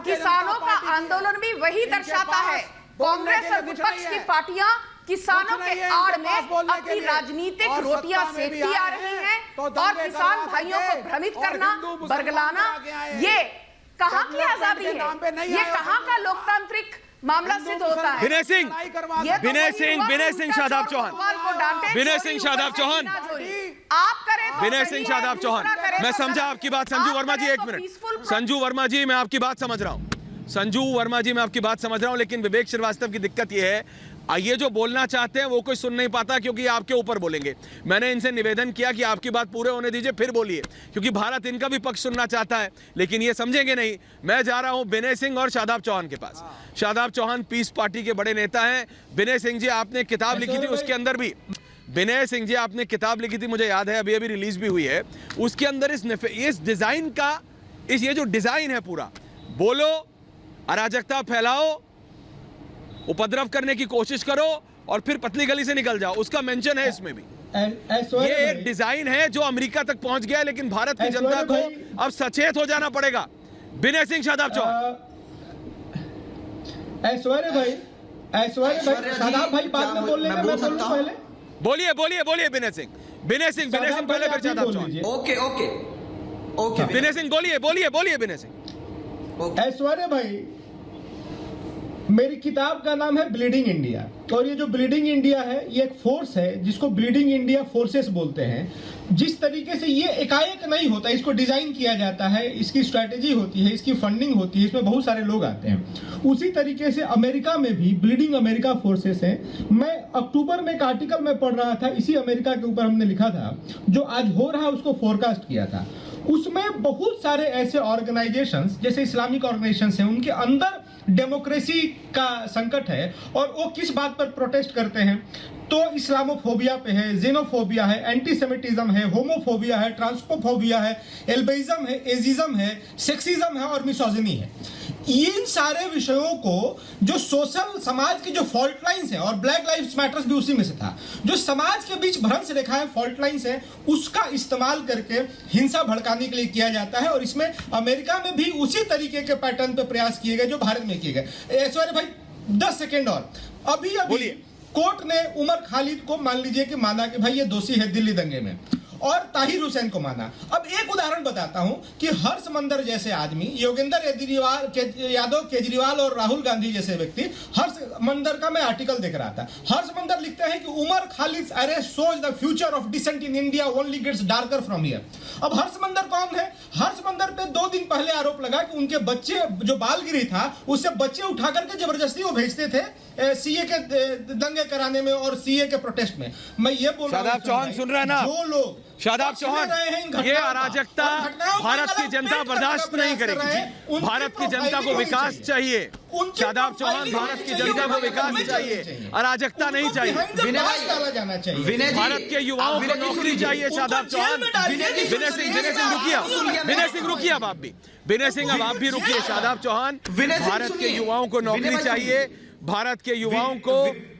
किसानों का आंदोलन भी वही दर्शाता है। कांग्रेस और विपक्ष की पार्टियां किसानों के आड़ में अपनी राजनीतिक रोटियां सेकती आ रही हैं और किसान भाइयों को भ्रमित करना, बरगलाना, ये कहां की आजादी है? ये कहां का लोकतांत्रिक मामला सिद्ध होता है? विनय सिंह, शादाब चौहान, विनय सिंह शादाब चौहान, आप करें, विनय सिंह शादाब चौहान, मैं समझा आपकी बात। संजू वर्मा जी, 1 मिनट। संजू वर्मा जी, मैं आपकी बात समझ रहा हूं। संजू वर्मा जी, मैं आपकी बात समझ रहा हूं, लेकिन विवेक श्रीवास्तव की दिक्कत यह है, ये जो बोलना चाहते हैं वो कोई सुन नहीं पाता क्योंकि आपके ऊपर बोलेंगे। मैंने इनसे निवेदन किया कि आपकी बात पूरे होने दीजिए फिर बोलिए, क्योंकि भारत इनका भी पक्ष सुनना चाहता है, लेकिन ये समझेंगे नहीं। मैं जा रहा हूं विनय सिंह और शादाब चौहान के पास। शादाब चौहान पीस पार्टी के बड़े नेता हैं। विनय सिंह जी, आपने किताब लिखी थी, उसके अंदर भी विनय सिंह जी आपने किताब लिखी थी, मुझे याद है, अभी अभी रिलीज भी हुई है। उसके अंदर इस डिजाइन का, ये जो डिजाइन है पूरा, बोलो, अराजकता फैलाओ, उपद्रव करने की कोशिश करो और फिर पतली गली से निकल जाओ, उसका मेंशन है इसमें भी। ये एक डिजाइन है जो अमेरिका तक पहुंच गया है, लेकिन भारत की जनता को अब सचेत हो जाना पड़ेगा। विनय सिंह शादाब चौहान। ऐश्वर्य भाई, शादाब भाई बाद में बोल लेंगे, मैं बोल पहले। बोलिए विनय सिंह पहले, फिर शादाब चौहान। ओके विनय सिंह बोलिए विनय सिंह। ऐश्वर्य भाई, मेरी किताब का नाम है ब्लीडिंग इंडिया, और ये जो ब्लीडिंग इंडिया है ये एक फोर्स है जिसको ब्लीडिंग इंडिया फोर्सेस बोलते हैं। जिस तरीके से ये एकाएक नहीं होता, इसको डिजाइन किया जाता है, इसकी स्ट्रैटेजी होती है, इसकी फंडिंग होती है, इसमें बहुत सारे लोग आते हैं। उसी तरीके से अमेरिका में भी ब्लीडिंग अमेरिका फोर्सेस हैं। मैं अक्टूबर में एक आर्टिकल में पढ़ रहा था, इसी अमेरिका के ऊपर हमने लिखा था, जो आज हो रहा है उसको फोरकास्ट किया था। उसमें बहुत सारे ऐसे ऑर्गेनाइजेशंस जैसे इस्लामिक ऑर्गेनाइजेशंस हैं, उनके अंदर डेमोक्रेसी का संकट है, और वो किस बात पर प्रोटेस्ट करते हैं? तो इस्लामोफोबिया पे है, जेनोफोबिया है, एंटीसेमिटिज्म है, होमोफोबिया है, ट्रांसफोबिया है, एल्बिज्म है, एजिज्म है, सेक्सिज्म है और मिसोजिनी है। इन सारे विषयों को जो सोशल समाज की जो फॉल्ट लाइंस है, और ब्लैक लाइव्स मैटर्स भी उसी में से था, जो समाज के बीच भ्रंश रेखाएं, फॉल्ट लाइंस है, उसका इस्तेमाल करके हिंसा भड़काने के लिए किया जाता है। और इसमें अमेरिका में भी उसी तरीके के पैटर्न पे प्रयास किए गए जो भारत में किए गए। ऐश्वर्य भाई 10 सेकेंड और, अभी कोर्ट ने उमर खालिद को मान लीजिए कि माना कि भाई ये दोषी है दिल्ली दंगे में, और ताहिर हुसैन को माना। अब एक उदाहरण बताता हूं कि हर्षमंदर जैसे आदमी, योगेंद्र यादव, केजरीवाल और राहुल गांधी जैसे व्यक्ति, हर्षमंदर का मैं आर्टिकल देख रहा था, हर्षमंदर लिखते हैं कि Umar Khalid arrest shows the future of dissent in India only gets darker from here. अब हर्षमंदर कौन है? हर्षमंदर पे 2 दिन पहले आरोप लगा कि उनके बच्चे, जो बालगिरी था, उससे बच्चे उठा करके जबरदस्ती वो भेजते थे सीए के दंगे कराने में और सीए के प्रोटेस्ट में। मैं ये बोल रहा हूं, शादाब चौहान सुन रहे हैं ना? जो लोग शादाब चौहान, ये अराजकता भारत की जनता बर्दाश्त नहीं करेगी। भारत की जनता को विकास चाहिए। शादाब चौहान, भारत की जनता को विकास चाहिए, अराजकता नहीं चाहिए। भारत के युवाओं को नौकरी चाहिए। शादाब चौहान, विनय सिंह रुकिए, अब आप भी, विनय सिंह अब आप भी रुकिए। शादाब चौहान, भारत के युवाओं को नौकरी चाहिए, भारत के युवाओं को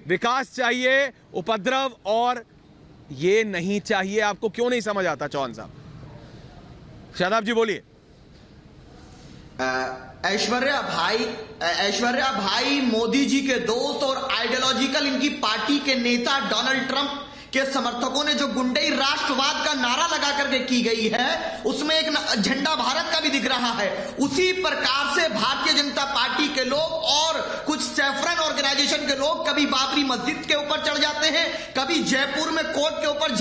विकास चाहिए, उपद्रव और ये नहीं चाहिए। आपको क्यों नहीं समझ आता चौहान साहब? शादाब जी बोलिए। ऐश्वर्या भाई मोदी जी के दोस्त और आइडियोलॉजिकल इनकी पार्टी के नेता डोनाल्ड ट्रंप के समर्थकों ने जो गुंडई राष्ट्रवाद का नारा लगा करके की गई है, उसमें एक झंडा भारत का भी दिख रहा है। उसी प्रकार से भारतीय जनता पार्टी के लोग और कुछ सैफरन ऑर्गेनाइजेशन के लोग कभी बाबरी मस्जिद के ऊपर चढ़ जाते हैं, कभी जयपुर में कोर्ट के ऊपर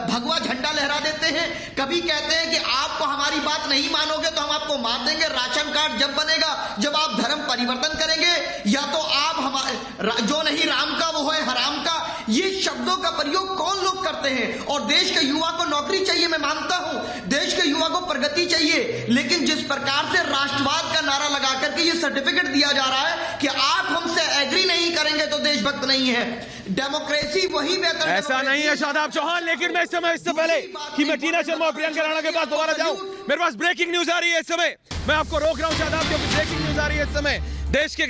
भगवा झंडा लहरा देते हैं, कभी कहते हैं कि आपको हमारी बात नहीं मानोगे तो हम आपको मार देंगे। राशन कार्ड जब बनेगा जब आप धर्म परिवर्तन करेंगे, या तो आप हमारे जो नहीं राम का वो है हराम का। ये शब्दों का प्रयोग कौन लोग करते हैं? और देश के युवा को नौकरी चाहिए, मैं मानता हूं, देश के युवा को प्रगति चाहिए, लेकिन जिस प्रकार से राष्ट्रवाद का नारा लगा करके ये सर्टिफिकेट दिया जा रहा है कि आप हमसे एग्री नहीं करेंगे तो देशभक्त नहीं है। डेमोक्रेसी वही बेहतर, ऐसा नहीं है शादाब चौहान। लेकिन मैं इस समय, इससे पहले कि मैं टीना शर्मा और प्रियंका राणा के पास दोबारा जाऊं, मेरे पास ब्रेकिंग न्यूज आ रही है इस समय। मैं आपको रोक रहा हूं शादाब, क्योंकि ब्रेकिंग न्यूज आ रही है इस समय। देश के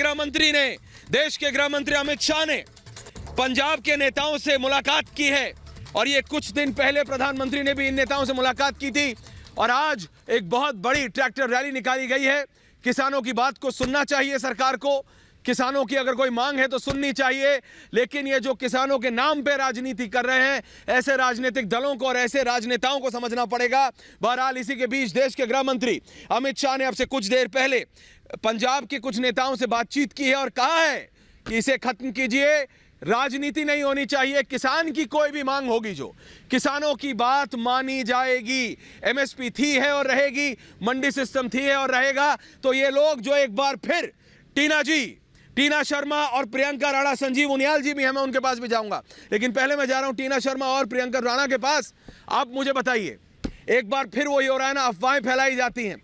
गृह मंत्री अमित शाह ने पंजाब के नेताओं से मुलाकात की है, और ये कुछ दिन पहले प्रधानमंत्री ने भी इन नेताओं से मुलाकात की थी। और आज एक बहुत बड़ी ट्रैक्टर रैली निकाली गई है। किसानों की बात को सुनना चाहिए सरकार को, किसानों की अगर कोई मांग है तो सुननी चाहिए, लेकिन ये जो किसानों के नाम पे राजनीति कर रहे हैं, ऐसे राजनीतिक दलों को और ऐसे राजनेताओं को समझना पड़ेगा। बहरहाल इसी के बीच देश के गृह मंत्री अमित शाह ने अब से कुछ देर पहले पंजाब के कुछ नेताओं से बातचीत की है और कहा है कि इसे खत्म कीजिए, राजनीति नहीं होनी चाहिए। किसान की कोई भी मांग होगी, जो किसानों की बात मानी जाएगी। एमएसपी थी है और रहेगी, मंडी सिस्टम थी है और रहेगा। तो ये लोग जो एक बार फिर टीना शर्मा और प्रियंका राणा, संजीव उनियाल जी भी हैं, मैं उनके पास भी जाऊंगा, लेकिन पहले मैं जा रहा हूं टीना शर्मा और प्रियंका राणा के पास। आप मुझे बताइए, एक बार फिर वही हो रहा है ना, अफवाहें फैलाई जाती हैं,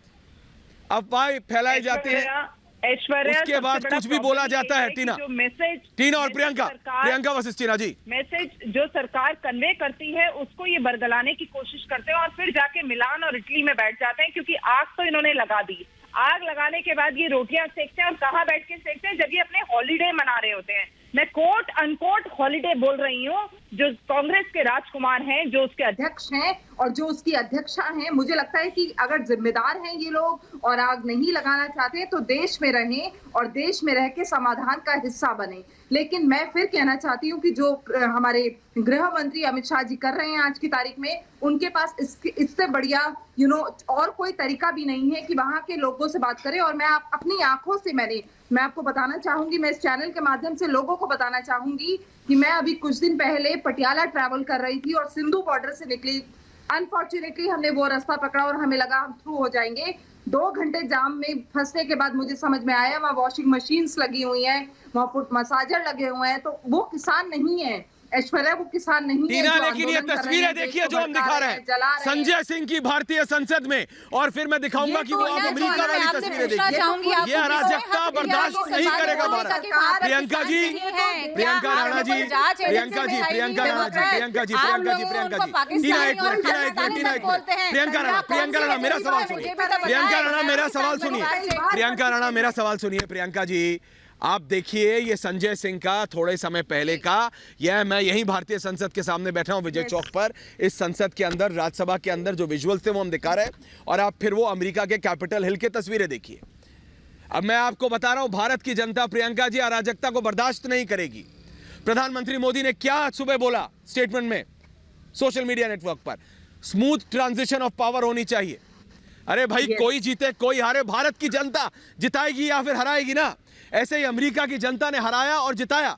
उसके बाद कुछ भी बोला जाता है। टीना और प्रियंका वर्सेस टीना जी, मैसेज जो सरकार कन्वे करती है उसको ये बरगलाने की कोशिश करते हैं और फिर जाके मिलान और इटली में बैठ जाते हैं, क्योंकि आग तो इन्होंने लगा दी। आग लगाने के बाद ये रोटियां सेकते हैं, और कहाँ बैठ के सेकते हैं? जब ये अपने हॉलीडे मना रहे होते हैं। मैं कोट अनकोट हॉलीडे बोल रही हूँ। जो कांग्रेस के राजकुमार हैं, जो उसके अध्यक्ष हैं और जो उसकी अध्यक्षा हैं, मुझे लगता है कि अगर जिम्मेदार हैं ये लोग और आग नहीं लगाना चाहते तो देश में रहें और देश में रह के समाधान का हिस्सा बने। लेकिन मैं फिर कहना चाहती हूँ कि जो हमारे गृह मंत्री अमित शाह जी कर रहे हैं आज की तारीख में, उनके पास इससे बढ़िया और कोई तरीका भी नहीं है कि वहां के लोगों से बात करें। और मैं अपनी आंखों से मैं आपको बताना चाहूंगी, मैं इस चैनल के माध्यम से लोगों को बताना चाहूंगी कि मैं अभी कुछ दिन पहले पटियाला ट्रैवल कर रही थी और सिंधु बॉर्डर से निकली। अनफॉर्चुनेटली हमने वो रास्ता पकड़ा और हमें लगा हम थ्रू हो जाएंगे। 2 घंटे जाम में फंसने के बाद मुझे समझ में आया वहाँ वॉशिंग मशीन्स लगी हुई हैं, वहाँ फुट मसाजर लगे हुए हैं, तो वो किसान नहीं है ऐश्वर्या, वो किसान नहीं है। लेकिन ये तस्वीरें देखिए जो हम दिखा रहे हैं संजय सिंह की भारतीय संसद में, और फिर मैं दिखाऊंगा कि वो आप अमेरिका वाली तस्वीरें देखिए। ये अराजकता बर्दाश्त नहीं करेगा भारत। प्रियंका जी, प्रियंका राणा जी, प्रियंका जी, प्रियंका राणा जी, प्रियंका जी, प्रियंका जी, प्रियंका जी, टीना एक मिनट, प्रियंका राणा मेरा सवाल सुनिए, प्रियंका राणा मेरा सवाल सुनिए, प्रियंका राणा मेरा सवाल सुनिए। प्रियंका जी, आप देखिए, ये संजय सिंह का थोड़े समय पहले का, यह मैं यही भारतीय संसद के सामने बैठा हूं विजय चौक पर। इस संसद के अंदर, राज्यसभा के अंदर जो विजुअल्स थे वो हम दिखा रहे हैं, और आप फिर वो अमेरिका के कैपिटल हिल के तस्वीरें देखिए। अब मैं आपको बता रहा हूं, भारत की जनता, प्रियंका जी, अराजकता को बर्दाश्त नहीं करेगी। प्रधानमंत्री मोदी ने क्या सुबह बोला स्टेटमेंट में सोशल मीडिया नेटवर्क पर? स्मूथ ट्रांजिशन ऑफ पावर होनी चाहिए। अरे भाई, कोई जीते कोई हारे, भारत की जनता जिताएगी या फिर हराएगी ना। ऐसे ही अमेरिका की जनता ने हराया और जिताया।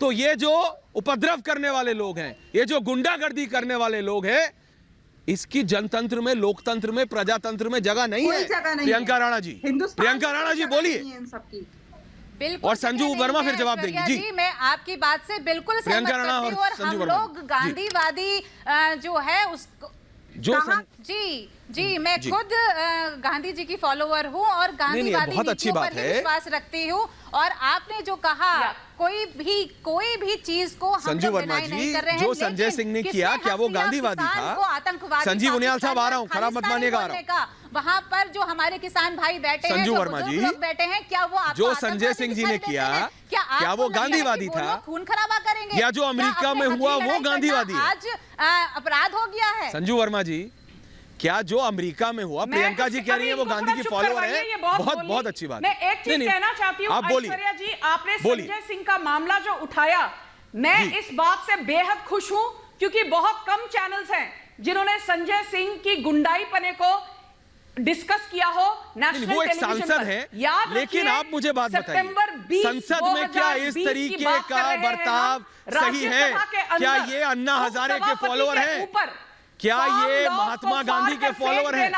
तो ये जो उपद्रव करने वाले लोग हैं, ये जो गुंडागर्दी करने वाले लोग हैं, इसकी जनतंत्र में, लोकतंत्र में, प्रजातंत्र में जगह नहीं है। प्रियंका राणा जी, प्रियंका राणा जी बोलिए। बिल्कुल, और संजू वर्मा फिर जवाब देंगी। जी, मैं आपकी बात से बिल्कुल सहमत करती हूं, और हम लोग गांधीवादी जो है उसको जी मैं खुद गांधी जी की फॉलोअर हूँ और गांधीवादी नीतियों पर ही विश्वास रखती हूँ। और आपने जो कहा, कोई भी चीज को हम संजीव वर्मा जी, जो संजय सिंह ने किया, क्या वो गांधीवादी था? संजीव उनियाल साहब, आ रहा हूँ, खराब मत मानिएगा। वहाँ पर जो हमारे किसान भाई बैठे हैं, संजू वर्मा जी बैठे हैं, क्या वो जो संजय सिंह जी ने किया, क्या वो गांधीवादी था? खून खराबा करेंगे? या जो अमेरिका में हुआ वो गांधीवादी आज अपराध हो गया है? संजू वर्मा जी, क्या जो अमेरिका में हुआ, प्रियंका जी कह रही है वो गांधी की फॉलोअर है, बहुत अच्छी बात। मैं एक चीज कहना चाहती हूँ, ऐश्वर्या जी, आपने संजय सिंह का मामला जो उठाया, मैं इस बात से बेहद खुश हूं क्योंकि बहुत कम चैनल्स हैं जिन्होंने संजय सिंह की गुंडाई पने को डिस्कस किया हो नेशनल वो एक टेलीविजन सांसद पर। है, लेकिन आप मुझे बात बताइए, संसद में क्या इस तरीके का बर्ताव सही है? क्या ये अन्ना हजारे के फॉलोअर हैं? क्या ये महात्मा गांधी के फॉलोअर हैं?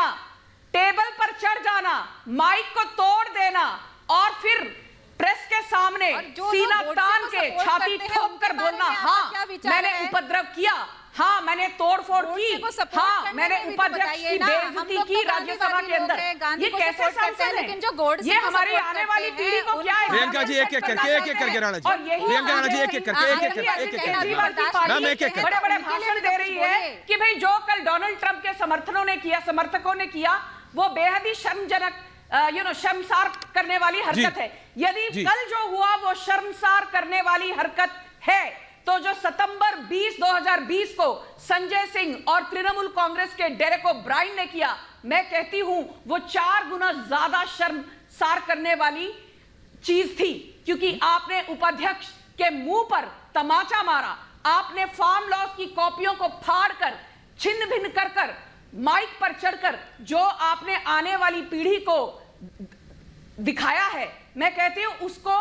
टेबल पर चढ़ जाना, माइक को तोड़ देना और फिर प्रेस के सामने सीना तान के छाती ठोक कर बोलना, हाँ मैंने उपद्रव किया, हाँ मैंने तोड़फोड़ की, हाँ मैंने उपाध्यक्ष की बेइज्जती की राज्यसभा के अंदर, ये कैसे सांसद हैं? ये हमारी आने वाली पीढ़ी को क्या है? प्रियंका जी एक एक करके राणा जी, प्रियंका राणा जी एक एक करके मैम एक एक बड़े बड़े भाषण दे रही है कि भाई जो कल डोनाल्ड ट्रंप के समर्थकों ने किया वो बेहद ही शर्मजनक शर्मसार करने वाली हरकत है। यदि कल जो हुआ वो शर्मसार करने वाली हरकत है तो जो सितंबर 2020 को संजय सिंह और तृणमूल कांग्रेस के डेरेक ओब्रायन ने किया, मैं कहती हूं वो 4 गुना ज्यादा शर्मसार करने वाली चीज थी, क्योंकि आपने उपाध्यक्ष के मुंह पर तमाचा मारा, आपने फार्म लॉ की कॉपियों को फाड़कर छिन्न भिन्न कर माइक पर चढ़कर जो आपने आने वाली पीढ़ी को दिखाया है, मैं कहती हूं उसको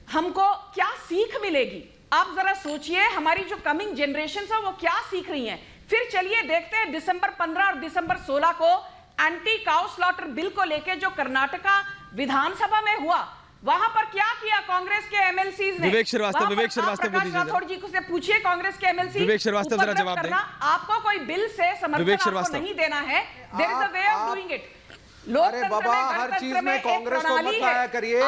हमको क्या सीख मिलेगी? आप जरा सोचिए, हमारी जो कमिंग जनरेशन है वो क्या सीख रही हैं। फिर चलिए देखते हैं दिसंबर 15 और दिसंबर 16 को एंटी काउ स्लॉटर बिल को लेकर जो कर्नाटका विधानसभा में हुआ, वहां पर क्या किया कांग्रेस के एमएलसीज ने? विवेक श्रीवास्तव राठौड़ जी से पूछिए, कांग्रेस के एमएलसी विवेक श्रीवास्तव जरा जवाब दें। आपको कोई बिल से समर्थन आपको नहीं देना है, there is a way of doing it. अरे बाबा, हर चीज में कांग्रेस को मत लाया करिए,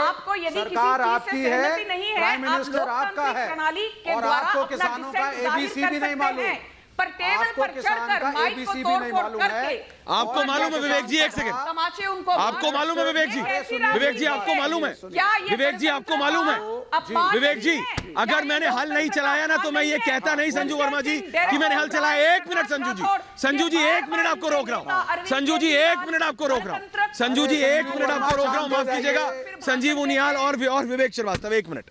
सरकार आपकी है, प्राइम मिनिस्टर आपका है, और आपको किसानों का एबीसी भी नहीं मालूम, पर टेबल पर चढ़कर माइक को तोड़-फोड़ करके आपको मालूम है विवेक जी, एक सेकंड, तमाचे उनको आपको मालूम है विवेक जी, विवेक जी आपको मालूम है, विवेक जी आपको मालूम है, विवेक जी अगर मैंने हल नहीं चलाया ना तो मैं ये कहता नहीं संजू वर्मा जी कि मैंने हल चलाया। एक मिनट संजू जी एक मिनट आपको रोक रहा हूँ, संजू जी एक मिनट आपको रोक रहा हूँ, संजू जी एक मिनट आपको रोक रहा हूँ, माफ कीजिएगा। संजीव उनियाल और विवेक श्रीवास्तव, एक मिनट,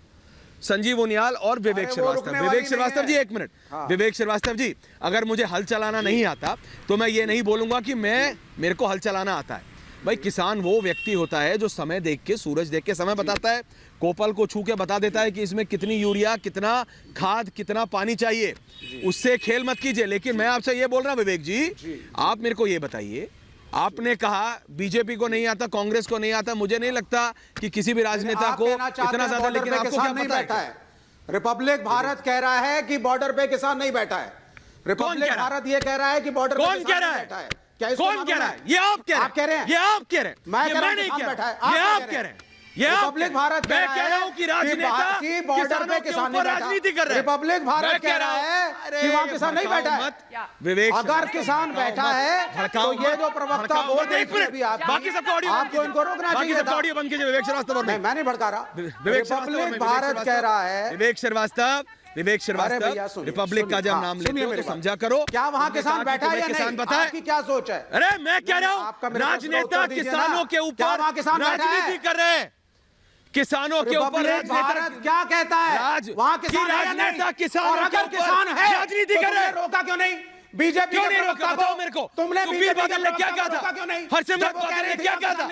संजीव उनियाल और विवेक श्रीवास्तव जी एक मिनट। विवेक श्रीवास्तव जी, अगर मुझे हल चलाना नहीं आता तो मैं ये नहीं बोलूंगा कि मेरे को हल चलाना आता है। भाई किसान वो व्यक्ति होता है जो समय देख के, सूरज देख के समय बताता है, कोपल को छू के बता देता है कि इसमें कितनी यूरिया, कितना खाद, कितना पानी चाहिए, उससे खेल मत कीजिए। लेकिन मैं आपसे ये बोल रहा हूं विवेक जी, आप मेरे को ये बताइए, आपने कहा बीजेपी को नहीं आता, कांग्रेस को नहीं आता, मुझे नहीं लगता कि किसी भी राजनेता को इतना ज्यादा, लेकिन आपको क्या पता है? रिपब्लिक भारत कह रहा है कि बॉर्डर पे किसान नहीं बैठा है, रिपब्लिक भारत ये कह रहा है कि बॉर्डर पे किसान नहीं बैठा है। कौन कह रहा है? ये आप कह रहे हैं, ये आप कह रहे हैं, मैं कह रहा हूं नहीं कह बैठा है, ये आप कह रहे हैं, ये रिपब्लिक भारत मैं कह रहा हूं कि राजनेता की बॉर्डर पे किसान नहीं राजनीति कर रहे हैं। रिपब्लिक भारत कह रहा है कि वहां किसान नहीं बैठा है। विवेक, अगर किसान बैठा है तो ये जो प्रवक्ता बोल रहे हैं, बाकी सबका ऑडियो आपको इनको रोकना चाहिए, ऑडियो बंद कीजिए। विवेक श्रीवास्तव, मैं नहीं भड़का रहा, रिपब्लिक भारत कह रहा है। विवेक श्रीवास्तव, रिपब्लिक का जब नाम लेते हो तो समझा करो, क्या वहां किसान बैठा है या किसान नहीं? बताए, आपकी क्या सोच है? अरे मैं कह रहा हूं राजनेता किसानों के ऊपर राजनीति कर रहे हैं, किसानों के ऊपर भारत क्या कहता है? वहां किसान राजनेता किसानों के किसान है राजनीति कर रहे हैं, रोका क्यों नहीं? बीजेपी क्यों नहीं रोका? बताओ मेरे को, तुमने सुखबीर बादल ने क्या कहा था? क्यों नहीं? हरसिमरत बादल ने क्या कहा था?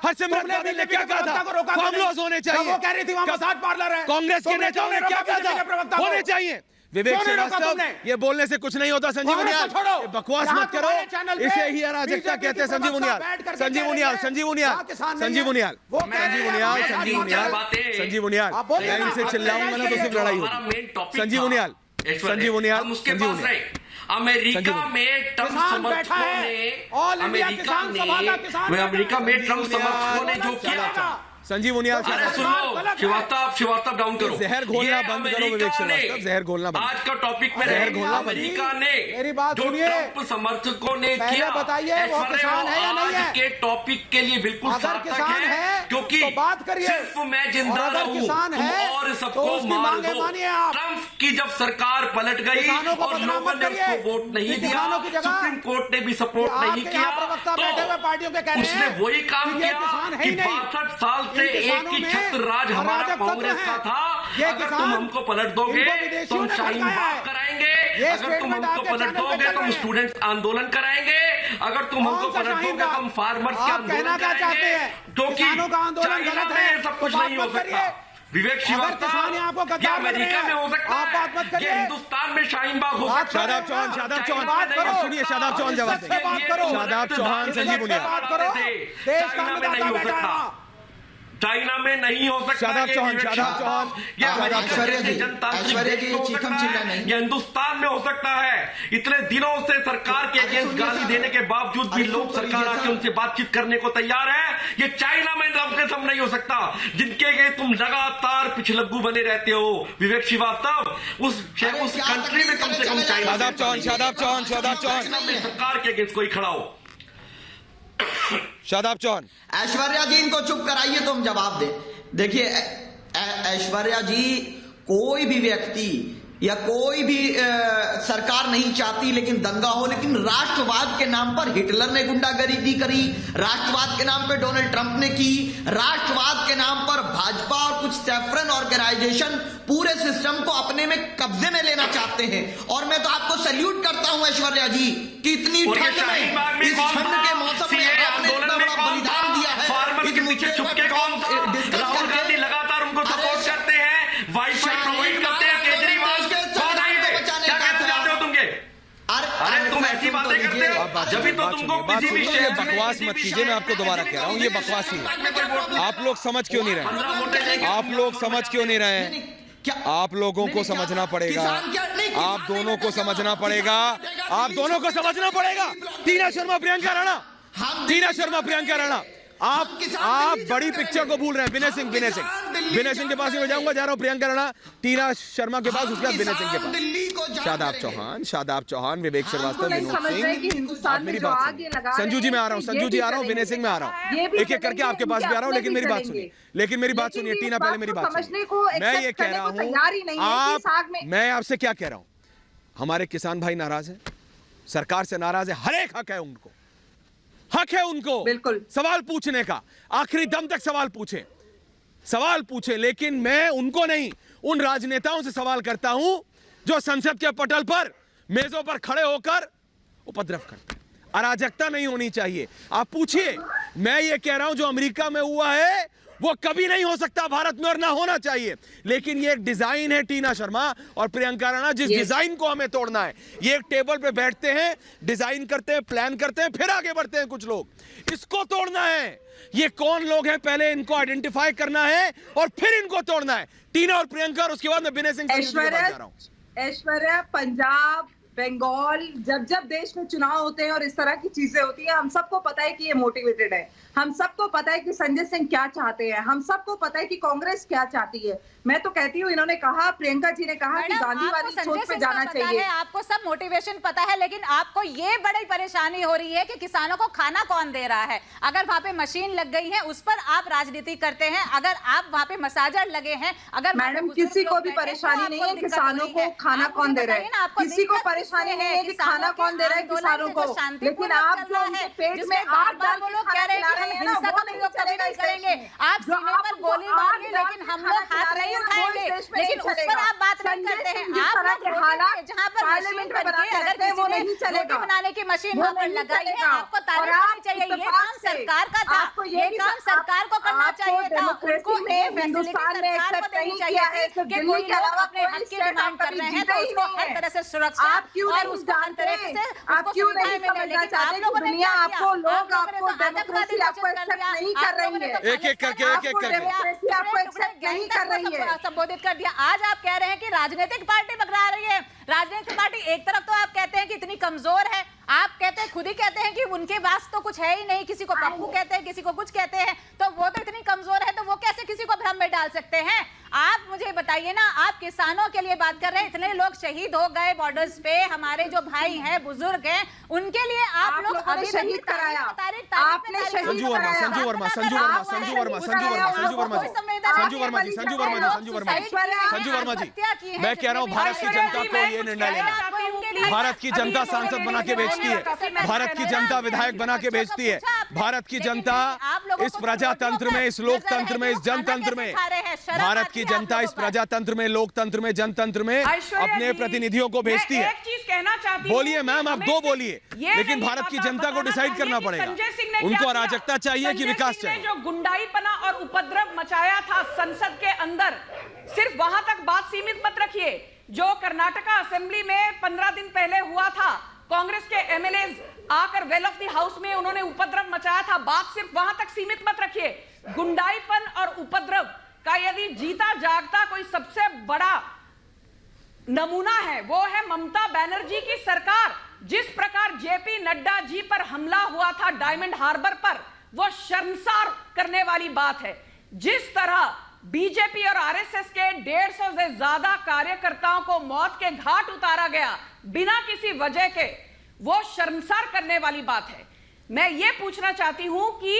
हरसिमरत बादल ने क्या कहा था? फार्म लॉज होने चाहिए, वो कह रही थी वहां मसाज पार्लर है। कांग्रेस के नेताओं ने क्या कहा था? होने चाहिए। विवेक श्रीवास्तव, ये बोलने से कुछ नहीं होता। संजीव उनियाल, बकवास मत करो, इसे ही अराजकता कहते हैं। संजीव उनियाल मैं इनसे चिल्लाऊंगा ना तो सिर्फ लड़ाई होगी। संजीव उनियाल अमेरिका में ट्रंप समर्थकों ने जो किया, संजीव उनियाल, श्रीवास्तव डाउन करो, जहर घोलना बंद करो। विवेक श्रीवास्तव, जहर घोलना बंद। आज का टॉपिक में अमेरिका ने जो ट्रंप समर्थकों ने किया, बताइए वो किसान है या नहीं है? के टॉपिक के लिए बिल्कुल सार्थक है, क्योंकि सिर्फ मैं जिंदा रहूं और सबको मार दो। ट्रंप की जब सरकार पलट गई और लोगों ने उसको वोट नहीं दिया, सुप्रीम कोर्ट ने भी सपोर्ट नहीं किया, तो उसने वही काम किया कि 62 साल से एक ही छत्र राज हमारा कांग्रेस का था, अगर तुम हमको पलट दोगे तो हम शाहीन बाग कराएंगे, अगर तुम हमको पलट दोगे तो हम स्टूडेंट्स आंदोलन कराएंगे, अगर तुम हमको पलट दोगे तो हम फार्मर्स के आंदोलन कराएंगे, क्योंकि चाइना में सब कुछ नहीं हो सकता। विवेक श्रीवास्तव क्या अमेरिका में हो सकता है, ये हिंदुस्तान में शाहीन बाग हो सकता है। शादाब चौहान सुनिए, शादाब चौहान जवाब दें। शादाब चौहान संजीव बुनिया चाइना में नहीं हो सकता, चाइना में नहीं हो सकता। शादाब चौहान ये हिंदुस्तान में हो सकता है। इतने दिनों से सरकार के अगेंस्ट गाली देने के बावजूद भी लोग सरकार आके उनसे बातचीत करने को तैयार है। ये चाइना में कम नहीं हो सकता, जिनके लिए तुम लगातार पिछलग्गू बने रहते हो। विवेक श्रीवास्तव, उस कंट्री में कम से कम चाइना सरकार के अगेंस्ट कोई खड़ा हो। शादाब चौहान, ऐश्वर्या जी इनको चुप कराइए तो हम जवाब दें। देखिए ऐश्वर्या जी, कोई भी व्यक्ति या कोई भी सरकार नहीं चाहती लेकिन दंगा हो, लेकिन राष्ट्रवाद के नाम पर हिटलर ने गुंडागर्दी करी, राष्ट्रवाद के नाम पर डोनाल्ड ट्रंप ने की, राष्ट्रवाद के नाम पर भाजपा और कुछ सैफरन ऑर्गेनाइजेशन पूरे सिस्टम को अपने में कब्जे में लेना चाहते हैं। और मैं तो आपको सैल्यूट करता हूं ऐश्वर्या जी कि इतनी ठंड में, इस ठंड के मौसम में आपने इतना बड़ा बलिदान दिया है। राहुल गांधी लगातार उनको सपोर्ट करते हैं, वाईफाई प्रोवाइड करते हैं, केजरीवाल अरे तुम ऐसी बातें करते हो जब भी तो तुमको किसी भी ये बकवास मत कीजिए। मैं आपको दोबारा कह रहा हूँ, ये बकवास ही है। आप लोग समझ क्यों नहीं रहे? आप लोग समझ क्यों नहीं रहे? आप लोगों को समझना पड़ेगा, आप दोनों को समझना पड़ेगा, आप दोनों को समझना पड़ेगा। टीना शर्मा प्रियंका राणा, टीना शर्मा प्रियंका राणा, आप बड़ी पिक्चर को भूल रहे हैं। विनय सिंह के पास ही मैं जाऊंगा, जा रहा हूं प्रियंका राणा, टीना शर्मा के पास, उसके बाद विनय सिंह के पास। शादाब चौहान, विवेक श्रीवास्तव, विनोद सिंह, आप मेरी बात सुनिए। संजू जी मैं आ रहा हूँ, संजू जी आ रहा हूँ, विनय सिंह में आ रहा हूँ, एक एक करके आपके पास भी आ रहा हूँ। लेकिन मेरी बात सुनिए, टीना पहले मेरी बात सुनिए। मैं ये कह रहा हूँ, मैं आपसे क्या कह रहा हूँ, हमारे किसान भाई नाराज है, सरकार से नाराज है, हर एक हक है उनको बिल्कुल सवाल पूछने का, आखिरी दम तक सवाल पूछे। लेकिन मैं उनको नहीं, उन राजनेताओं से सवाल करता हूं जो संसद के पटल पर मेजों पर खड़े होकर उपद्रव करते हैं। अराजकता नहीं होनी चाहिए। आप पूछिए, मैं ये कह रहा हूं जो अमेरिका में हुआ है वो कभी नहीं हो सकता भारत में, और ना होना चाहिए। लेकिन ये एक डिजाइन है टीना शर्मा और प्रियंका राणा, जिस डिजाइन को हमें तोड़ना है। ये एक टेबल पे बैठते हैं, डिजाइन करते हैं, प्लान करते हैं, फिर आगे बढ़ते हैं कुछ लोग। इसको तोड़ना है। ये कौन लोग हैं पहले इनको आइडेंटिफाई करना है और फिर इनको तोड़ना है। टीना और प्रियंका, और उसके बाद मैं विनय सिंह ऐश्वर्या, पंजाब, बंगाल, जब देश में चुनाव होते हैं और इस तरह की चीजें होती हैं, हम सबको पता है कि ये मोटिवेटेड है। हम सबको पता है कि संजय सिंह क्या चाहते हैं, हम सबको पता है कि कांग्रेस क्या चाहती है। मैं तो कहती हूँ, इन्होंने कहा, प्रियंका जी ने कहा कि गांधीवादी सोच पे जाना चाहिए। आपको सब मोटिवेशन पता है, लेकिन आपको ये बड़ी परेशानी हो रही है कि किसानों को खाना कौन दे रहा है। अगर वहां पे मशीन लग गई है, उस पर आप राजनीति करते हैं। अगर आप वहां पे मसाजर लगे हैं, अगर मैडम किसी को भी परेशानी नहीं है किसानों को खाना कौन दे रहा है, किसी को परेशानी नहीं है कि खाना कौन दे रहा है किसानों को। लेकिन आप जो उनके पेट में आग डाल के खाना खिला रहे हैं ना, वो नहीं चलेगा। करेंगे आप सीने पर गोली मारिए, लेकिन हम लोग हाथ नहीं उठाएंगे। लेकिन उस पर आप बात नहीं करते हैं। आप जहाँ पर मशीन बनती है, अगर किसी ने रोटी बनाने की मशीन वहाँ पर लगाई है, आपको तारीफ करनी चाहिए। ये काम सरकार का था, ये काम सरकार को करना चाहिए था। उनको ये फैसिलिटी सरकार को देनी चाहिए थी कि कोई लोग अपने हक की डिमांड कर रहे हैं तो उसको हर तरह से सुरक्षा और उसको हर तरह से उसको सुविधाएं मिले। लेकिन आप लोगों ने दुनिया आपको लोग आपको डेमोक्रेसी आपको एक्सेप्ट नहीं कर रही है, एक एक करके डेमोक्रेसी आपको एक्सेप्ट नहीं कर रही है। संबोधित कर दिया। आज आप कह रहे हैं कि राजनीतिक पार्टी पकड़ा रही है। राजनीतिक पार्टी एक तरफ तो आप कहते हैं कि इतनी कमजोर है, आप कहते हैं, खुद ही कहते हैं कि उनके पास तो कुछ है ही नहीं। किसी को पप्पू कहते हैं, किसी को कुछ कहते हैं, तो वो तो इतनी कमजोर है, तो वो कैसे किसी को भ्रम में डाल सकते हैं? आप मुझे बताइए ना, आप किसानों के लिए बात कर रहे हैं, इतने लोग शहीद हो गए बॉर्डर्स पे, हमारे जो भाई हैं, बुजुर्ग हैं, उनके लिए आप लोग अभी शहीद कराया, आपने संजू वर्मा जी, मैं कह रहा हूँ भारत की जनता को ये निर्णय लेना। भारत की जनता सांसद बना के भेजती है, भारत की जनता विधायक बना के भेजती है, भारत की जनता लोगों इस को प्रजातंत्र में, इस लोकतंत्र में, इस जनतंत्र में भारत की जनता इस प्रजातंत्र में, लोकतंत्र में, जनतंत्र में अपने प्रतिनिधियों को भेजती है। एक चीज कहना चाहती हूं, बोलिए मैम, आप दो बोलिए, लेकिन भारत की जनता को डिसाइड करना पड़ेगा। उनको अराजकता चाहिए कि विकास चाहिए? जो गुंडाईपना और उपद्रव मचाया था संसद के अंदर, सिर्फ वहां तक बात सीमित मत रखिए। जो कर्नाटका असेंबली में 15 दिन पहले हुआ था, कांग्रेस के एमएलए आकर वेल ऑफ द हाउस में उन्होंने उपद्रव मचाया था, बात सिर्फ वहां तक सीमित मत रखिए। गुंडाईपन और उपद्रव का यदि जीता जागता कोई सबसे बड़ा नमूना है, वो है ममता बनर्जी की सरकार। जिस प्रकार जेपी नड्डा जी पर हमला हुआ था डायमंड हार्बर पर, वो शर्मसार करने वाली बात है। जिस तरह बीजेपी और आरएसएस के 150 से ज्यादा कार्यकर्ताओं को मौत के घाट उतारा गया बिना किसी वजह के, वो शर्मसार करने वाली बात है। मैं ये पूछना चाहती हूं कि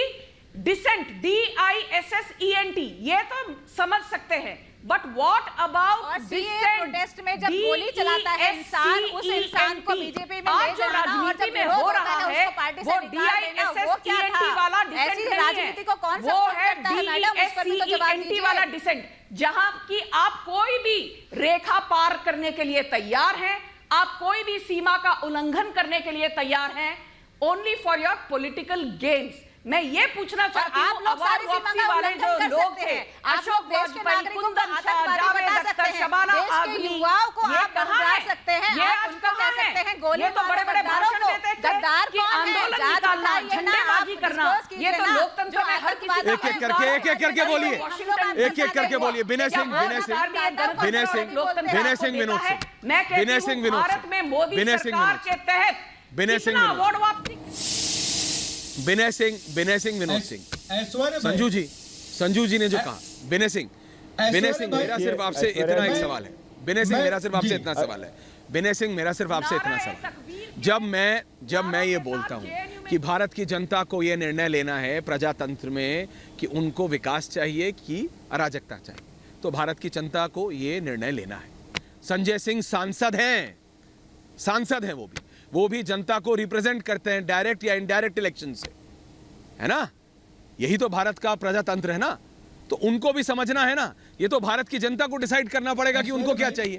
डिसेंट, DISSENT, ये तो समझ सकते हैं, बट व्हाट अबाउट प्रोटेस्ट में जब गोली चलाता है इंसान, उस इंसान को बीजेपी में ले जाना और जब विरोध होता है उसको पार्टी से निकाल देना, वो क्या था? ऐसी राजनीति को कौन सपोर्ट करता है मैडम? उस पर भी तो जवाब दीजिए। वाला डिसेंट, जहां की आप कोई भी रेखा पार करने के लिए तैयार हैं, आप कोई भी सीमा का उल्लंघन करने के लिए तैयार हैं, only for your political games. मैं ये पूछना चाहती हूं, अवार्ड वापसी वाले जो लोग थे, अशोक वाजपेयी, कुंदन शाह, जावेद अख्तर, शबाना आजमी, युवाओं को ये आप कहां बता है? सकते हैं, ये आप आज उनको कहां कह सकते हैं है? गोली ये तो बड़े बड़े भाषण देते थे कि आंदोलन निकालना, झंडेबाजी करना, ये तो लोकतंत्र में हर किसी एक एक करके बोलिए, एक एक करके बोलिए। विनय सिंह, विनय सिंह, विनय सिंह, विनय सिंह, विनोद सिंह, मैं विनय सिंह, विनोद भारत में मोदी सरकार के तहत विनय सिंह, अवार्ड वापसी, विनय सिंह, विनय सिंह, विनोद सिंह, संजू जी ने जो कहा, विनय सिंह, मेरा सिर्फ आपसे इतना एक सवाल है। विनय सिंह, मेरा सिर्फ आपसे इतना सवाल है। विनय सिंह, मेरा सिर्फ आपसे इतना सवाल है। जब मैं ये बोलता हूं कि भारत की जनता को ये निर्णय लेना है प्रजातंत्र में कि उनको विकास चाहिए कि अराजकता चाहिए, तो भारत की जनता को ये निर्णय लेना है। संजय सिंह सांसद हैं, वो भी जनता को रिप्रेजेंट करते हैं डायरेक्ट या इनडायरेक्ट इलेक्शन से, है ना? यही तो भारत का प्रजातंत्र है ना? तो उनको भी समझना है ना। ये तो भारत की जनता को डिसाइड करना पड़ेगा कि उनको क्या चाहिए।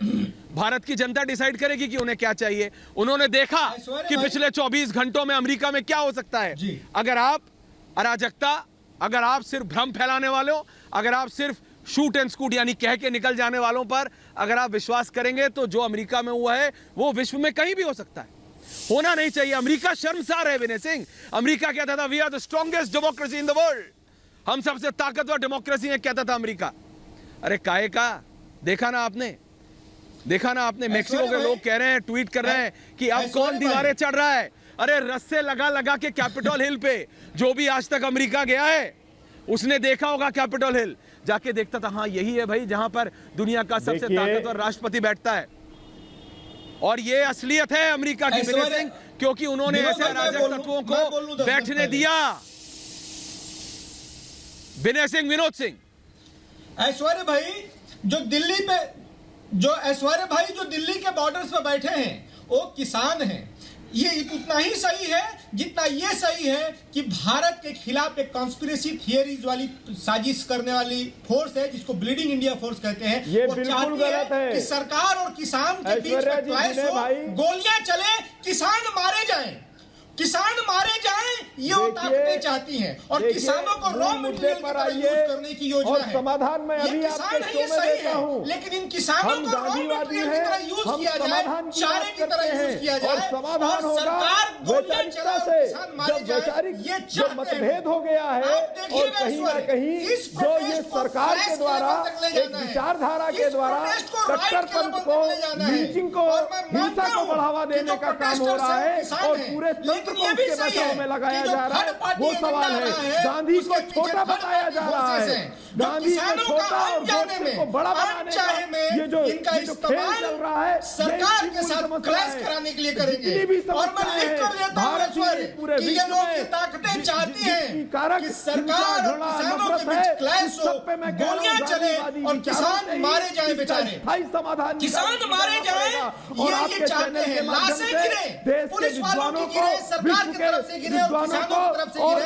भारत की जनता डिसाइड करेगी कि उन्हें क्या चाहिए। उन्होंने देखा कि पिछले 24 घंटों में अमेरिका में क्या हो सकता है। अगर आप अराजकता, अगर आप सिर्फ भ्रम फैलाने वालों, अगर आप सिर्फ शूट एंड स्कूट यानी कह के निकल जाने वालों पर अगर आप विश्वास करेंगे, तो जो अमेरिका में हुआ है वो विश्व में कहीं भी हो सकता है। होना नहीं चाहिए। अमेरिका शर्मसार है विनय सिंह। अमेरिका कहता था we are the strongest democracy in the world, हम सबसे ताकतवर डेमोक्रेसी है, कहता था अमेरिका। अरे काहे का, देखा ना आपने मेक्सिको के लोग कह रहे हैं, ट्वीट कर रहे हैं कि अब कौन दीवारें चढ़ रहा है। अरे रस्से लगा के कैपिटल हिल पे, जो भी आज तक अमेरिका गया है उसने देखा होगा कैपिटल हिल, जाके देखता था हाँ यही है भाई जहां पर दुनिया का सबसे ताकतवर राष्ट्रपति बैठता है। और ये असलियत है अमेरिका की विनय सिंह, क्योंकि उन्होंने ऐसे अराजक तत्वों को बैठने दिया। विनय सिंह, विनोद सिंह। ऐश्वर्य भाई जो दिल्ली के बॉर्डर्स पे बैठे हैं वो किसान हैं। ये उतना ही सही है जितना ये सही है कि भारत के खिलाफ एक कॉन्स्पिरेसी थियरीज वाली साजिश करने वाली फोर्स है जिसको ब्लीडिंग इंडिया फोर्स कहते हैं। ये वो बिल्कुल गलत है कि सरकार और किसान के बीच में क्लैश हो, गोलियां चले, किसान मारे जाएं, ये वो ताकतें चाहती हैं। और किसानों को रॉ मटेरियल पर यूज करने की योजना है। समाधान में अभी आपके शो में देता हूं, लेकिन इन किसानों को रॉ मटेरियल की तरह यूज किया जाए, चारे की तरह यूज किया जाए, और समाधान होगा वैचारिकता से। जब वैचारिक मतभेद हो गया है और कहीं ना कहीं जो ये सरकार के द्वारा एक विचारधारा के द्वारा कट्टरपंथ को, लीचिंग को, हिंसा को बढ़ावा देने का काम हो रहा है और पूरे तंत्र को उसके बचाव में लगाया जा रहा है, वो सवाल है। गांधी को छोटा बताया जा रहा है, गांधी को छोटा और गोडसे को बड़ा बनाने का ये जो खेल चल रहा है, सरकार के साथ क्लैश कराने के लिए करेंगे। और मैं लिख कर देता हूं पूरे ये लोग ये ताकतें चाहती हैं कि सरकार और किसानों के बीच क्लैश हो, गोलियां चले और किसान मारे जाए, बेचारे किसान मारे जाए, ये चाहते हैं। लाशें गिरे, पुलिस वालों की गिरे, सरकार की तरफ से गिरे और किसानों की तरफ से गिरे,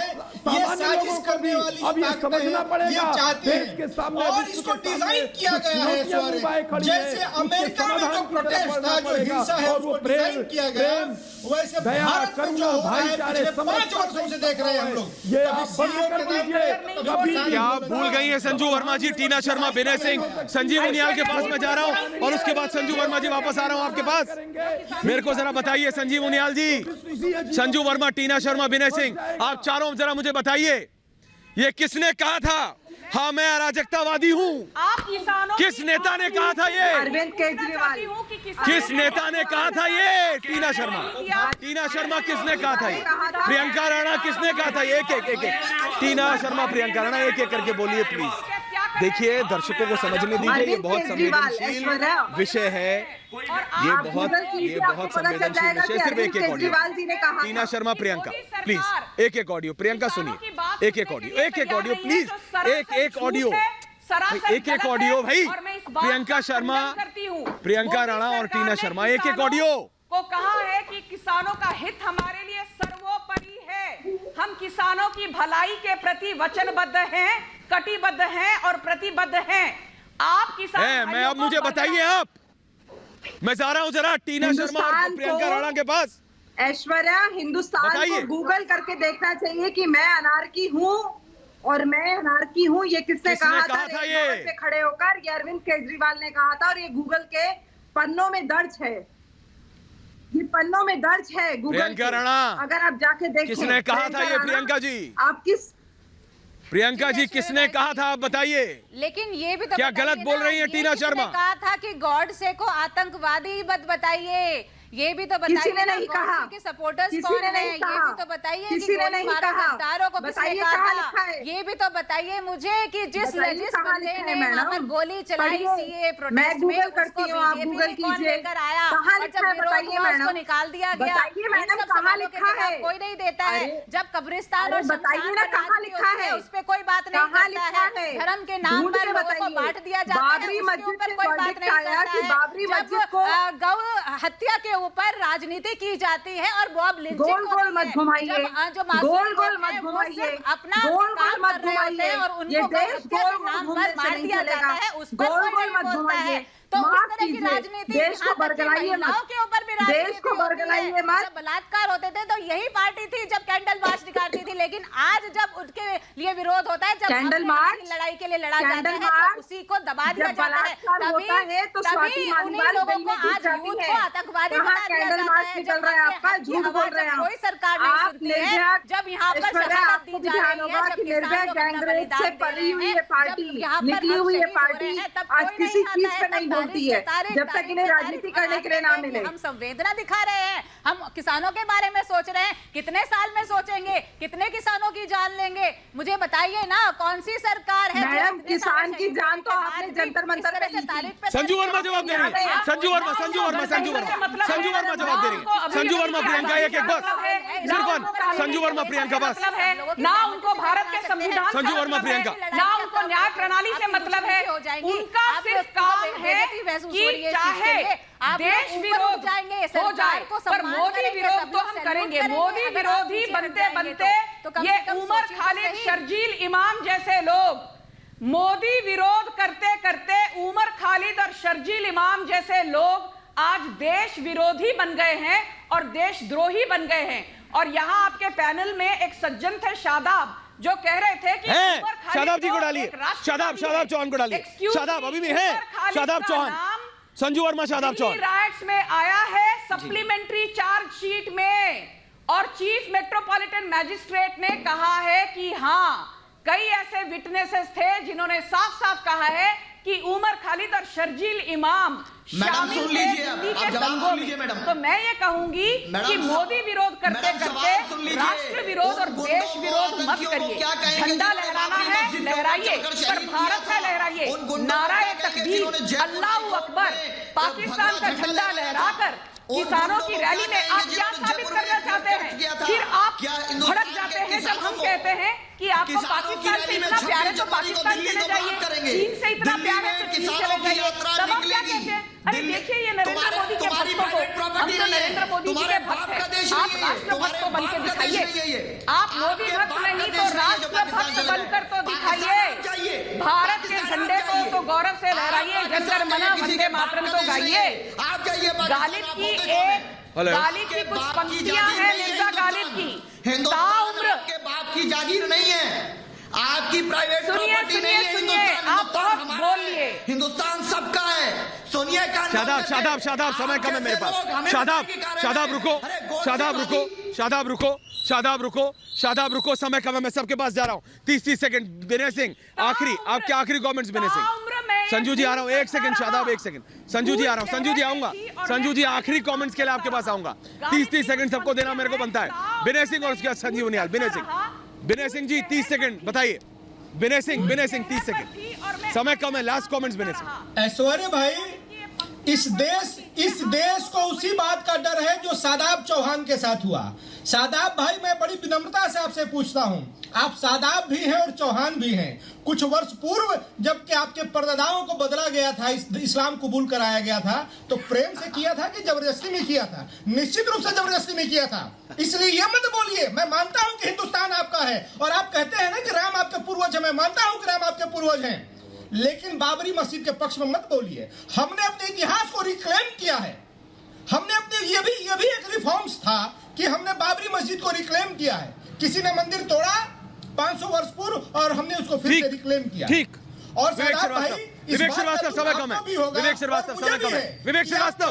ये साजिश करने वाली अब ये समझना पड़ेगा, ये चाहते देश के सामने हैं और इसको डिजाइन किया गया है इस बारे। जैसे अमेरिका में जो प्रोटेस्ट था, जो हिंसा है, उसको डिजाइन किया गया, वैसे भारत में जो हो रहा है पिछले 5 वर्षों से देख रहे हैं हम लोग। ये आप बंद कर दीजिए। क्या आप भूल गई हैं संजू वर्मा जी, टीना शर्मा, विनय सिंह, संजीव उनियाल के पास मैं जा रहा हूं और उसके बाद संजू वर्मा जी वापस आ रहा हूं आपके पास। मेरे को जरा बताइए संजीव उनियाल जी, संजू वर्मा, टीना शर्मा, विनय सिंह, आप चारों जरा मुझे बताइए, ये किसने कहा था हाँ मैं अराजकतावादी हूँ? किस नेता ने कहा था ये? अरविंद केजरीवाल। किस नेता ने कहा था ये? टीना शर्मा। टीना शर्मा किसने कहा था ये? प्रियंका राणा किसने कहा था? एक टीना शर्मा, प्रियंका राणा, एक करके बोलिए प्लीज। देखिए दर्शकों को समझने दीजिए, ये बहुत संवेदनशील विषय है, ये बहुत संवेदनशील विषय। सिर्फ एक audio, Tina Sharma, Priyanka please, एक ऑडियो, प्रियंका सुनिए, एक ऑडियो प्लीज, एक ऑडियो भाई। प्रियंका शर्मा, प्रियंका राणा और टीना शर्मा, एक ऑडियो। को कहा है कि किसानों का हित हमारे लिए सर्वोपरि है, हम किसानों की भलाई के प्रति वचनबद्ध हैं, कटिबद्ध हैं और प्रतिबद्ध हैं। आप किसान मैं अब मुझे बताइए, आप, मैं जा रहा हूं जरा टीना शर्मा और प्रियंका राणा के पास। ऐश्वर्या, हिंदुस्तान को गूगल करके देखना चाहिए कि मैं अनारकी हूँ और मैं अनारकी हूँ, ये किसने कहा था ये पे खड़े होकर? ये अरविंद केजरीवाल ने कहा था और ये गूगल के पन्नों में दर्ज है, ये पन्नों में दर्ज है गूगल। प्रियंका राणा, अगर आप जाके देखें किसने कहा था ये? प्रियंका जी, आप प्रियंका जी किसने कहा था आप बताइए। लेकिन ये भी तो क्या गलत बोल रही है टीना शर्मा? कहा था कि गॉडसे को आतंकवादी मत बताइए, ये भी तो बताइए। किसी ने नहीं कहा कि सपोर्टर्स कौन है, ये भी तो बताइए। किसी ने नहीं कहा, गद्दारों को किसने कहा, ये भी तो बताइए मुझे कि जिस बंदे ने वहां पर गोली चलाई सीए प्रोटेस्ट में, उसको बीजेपी कौन लेकर आया और जब विरोध हुआ उसको निकाल दिया गया। इन सब सवालों के जवाब कोई नहीं देता है। जब कब्रिस्तान और शमशान पर राजनीति होती है, उस पर कोई बात नहीं करता है। धर्म के नाम पर लोगों को बांट दिया जाता है, उसके ऊपर कोई बात नहीं करता है। जब गौ हत्या के ऊपर राजनीति की जाती है और बॉब लिंचिंग मत घुमाइए, जो गोल मत घुमाइए, अपना काम कर रहे होते हैं और उनको हत्या के नाम पर मार दिया जाता है, उस पर कोई नहीं बोलता है। तो उस तरह की राजनीति महिलाओं के ऊपर भी राजनीति होती है। जब बलात्कार होते थे तो यही पार्टी थी जब कैंडल मार्च निकालती थी, लेकिन आज जब उनके लिए विरोध होता है, जब कैंडल मार्च लड़ाई के लिए लड़ा जाता है, तो उसी को दबा दिया जाता है। तभी उन्हीं लोगों को आज यूथ को आतंकवादी बना दिया जाता है। जब कोई सरकार नहीं सुनती है, जब यहाँ पर शहादत दी जा रही है, जब किसानों को अपना बलिदान दे रहे हैं, जब यहाँ पर हम शहीद हो रहे हैं, तब कोई नहीं आता है, होती है जब तक इन्हें राजनीति करने के लिए ना मिले। हम संवेदना दिखा रहे हैं, हम किसानों के बारे में सोच रहे हैं। कितने साल में सोचेंगे, कितने किसानों की जान लेंगे? मुझे बताइए ना, कौन सी सरकार है? मैडम, किसान की जान तो आपने जंतर मंतर पे संजू वर्मा जवाब दे रही है। संजू वर्मा जवाब दे रही है। संजू वर्मा, प्रियंका, एक बस, सिर्फ संजू वर्मा, प्रियंका बस। ना उनको भारत के संविधान, संजू वर्मा, प्रियंका, ना उनको न्याय प्रणाली से मतलब है। उनका सिर्फ काम है कि चाहे देश विरोध हो जाए, पर मोदी विरोध तो हम करेंगे। मोदी विरोधी बनते बनते ये उमर खालिद, शर्जील इमाम जैसे लोग मोदी विरोध करते करते उमर खालिद और शर्जील इमाम जैसे लोग आज देश विरोधी बन गए हैं और देशद्रोही बन गए हैं। और यहाँ आपके पैनल में एक सज्जन थे, शादाब, जो कह रहे थे कि शादाब जी को डालिए, शादाब चौहान को डालिए। शादाब अभी भी है, शादाब चौहान, संजू वर्मा, शादाब चौहान। राइट्स में आया है सप्लीमेंट्री चार्जशीट में, और चीफ मेट्रोपॉलिटन मैजिस्ट्रेट ने कहा है कि हाँ, कई ऐसे विटनेसेस थे जिन्होंने साफ साफ कहा है कि उमर खालिद और शर्जील इमाम शामिल थे दिल्ली के दंगों में। तो मैं ये कहूंगी कि मोदी विरोध करते करते राष्ट्र विरोध और देश विरोध मत करिए। झंडा लहराना है, लहराइए, पर भारत का लहराइए। नाराए तकबीर, अल्लाहू अकबर, पाकिस्तान का झंडा लहराकर किसानों की रैली में आप क्या साबित करना चाहते हैं? फिर आप भड़क जाते हैं जब हम कहते हैं कि आपको पाकिस्तान से इतना प्यार है तो पाकिस्तान चले जाइए, चीन से इतना प्यार है तो चीन चले जाइए। तब हम क्या कहते हैं? अरे देखिए ये नरेंद्र मोदी के भक्तों को, हम तो नरेंद्र मोदी जी के भक्त हैं, आप राष्ट्र भक्त तो बनके दिखाइए। आप मोदी भक्त नहीं तो राष्ट्र भक्त बनकर तो दिखाइए। भारत के झंडे को तो गौरव से लहराइए, जनगण मना वंदे मातरम तो गाइए। गालिब की कुछ पंक्तियां हैं मिर्जा गालिब की, ताउम्र के बाप की जागीर नहीं है, आपकी प्राइवेट प्रॉपर्टी नहीं है। हिंदुस्तान आप बहुत बोल लिए। हिंदुस्तान सबका है। सोनिया गांधी। शादाब समय कम है मेरे पास। शादाब रुको समय कम है, मैं सबके पास जा रहा हूँ। 30 सेकंड। विनय सिंह आखिरी, आपके आखिरी कमेंट्स। विनय सिंह, संजू जी आ रहा हूँ, 1 सेकंड। शादाब 1 सेकंड। संजू जी आ रहा हूँ, संजू जी आऊंगा। संजू जी आखिरी कमेंट्स के लिए आपके पास आऊंगा। 30 सेकंड सबको देना मेरे को बनता है। विनय सिंह और उसके बाद संजीव उनियाल। विनय सिंह जी 30 सेकंड बताइए। विनय सिंह 30 सेकंड, समय कम है। Last comments Vinay Singh. ऐश्वर्य भाई, इस देश को उसी बात का डर है जो शादाब चौहान के साथ हुआ। शादाब भाई, मैं बड़ी विनम्रता से आपसे पूछता हूं, आप शादाब भी हैं और चौहान भी हैं। कुछ वर्ष पूर्व जबकि आपके परदादाओं को बदला गया था, इस्लाम कबूल कराया गया था, तो प्रेम से किया था कि जबरदस्ती में किया था? निश्चित रूप से जबरदस्ती में किया था। इसलिए ये मत बोलिए। मैं मानता हूं कि हिंदुस्तान आपका है, और आप कहते हैं ना कि राम आपके पूर्वज है, मैं मानता हूं कि राम आपके पूर्वज हैं, लेकिन बाबरी मस्जिद के पक्ष में मत बोलिए। हमने अपने इतिहास को रिक्लेम किया है। हमने अपने ये भी एक रिफॉर्म्स था कि हमने बाबरी मस्जिद को रिक्लेम किया है। किसी ने मंदिर तोड़ा 500 वर्ष पूर्व और हमने उसको फिर से रिक्लेम किया। ठीक। और शादाब भाई, विवेक श्रीवास्तव समय कम है। विवेक श्रीवास्तव समय कम है। विवेक श्रीवास्तव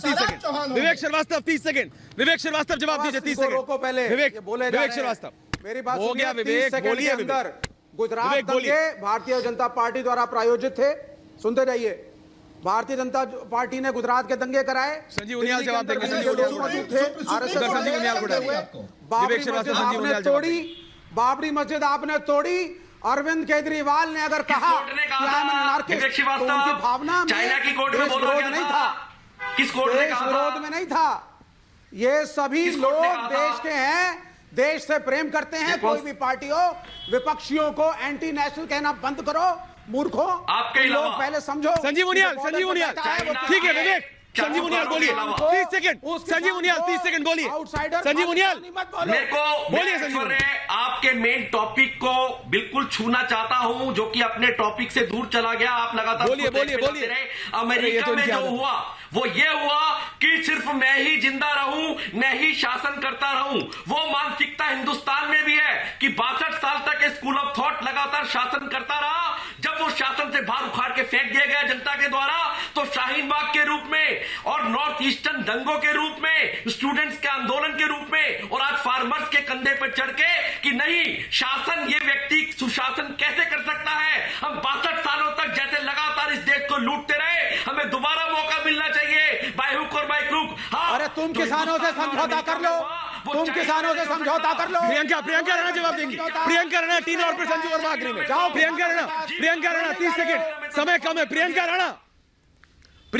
30 सेकंड। विवेक श्रीवास्तव 30 सेकंड। विवेक श्रीवास्तव जवाब दीजिए 30 सेकंड। रोको पहले। विवेक श्रीवास्तव, मेरी बात हो गया। विवेक बोलिए। गुजरात दंगे भारतीय जनता पार्टी द्वारा प्रायोजित थे। सुनते जाइए। भारतीय जनता पार्टी ने गुजरात के दंगे कराए। संजीव उनियाल जवाब देंगे। बाबरी मस्जिद आपने तोड़ी। अरविंद केजरीवाल ने अगर कहा कि उनकी भावना में चाइना की कोर्ट में विरोध नहीं था, किस कोर्ट ने कहा? विरोध में नहीं था। ये सभी लोग देश के हैं, देश से प्रेम करते हैं। कोई भी पार्टी हो, विपक्षियों को एंटी नेशनल कहना बंद करो। मूर्खों, आपके लोग पहले समझो। संजीव उनियाल ठीक है। विवेक, संजीव उनियाल बोलिए 30 सेकंड। संजीव उनियाल 30 सेकंड बोलिए। संजीव उनियाल मेरे को बोलिए। संजीव, आपके मेन टॉपिक को बिल्कुल छूना चाहता हूं, जो कि अपने टॉपिक से दूर चला गया। आप लगातार बोलिए। अमेरिका में जो हुआ वो ये हुआ कि सिर्फ मैं ही जिंदा रहूं, मैं ही शासन करता रहूं। वो मानसिकता हिंदुस्तान में भी है कि 62 साल तक स्कूल ऑफ थॉट लगातार शासन करता रहा। जब वो शासन से बाहर उखाड़ के फेंक दिया गया जनता के द्वारा, तो शाहीन बाग के रूप में और नॉर्थ ईस्टर्न दंगों के रूप में, स्टूडेंट्स के आंदोलन के रूप में, और आज फार्मर्स के कंधे पर चढ़ के कि नहीं शासन, ये व्यक्ति सुशासन कैसे कर सकता है। हम 62 सालों तक जैसे लगातार इस देश को लूटते रहे, हमें दोबारा मौका मिलना चाहिए बाय हुक और बाय क्रूक। अरे तुम किसानों से समझौता कर लो, तुम किसानों से समझौता कर लो। प्रियंका राणा जवाब देंगी। प्रियंका राणा 3 और फिर संजू वर्मा आखिरी में। जाओ प्रियंका राणा 30 सेकंड, समय कम है। प्रियंका राणा तो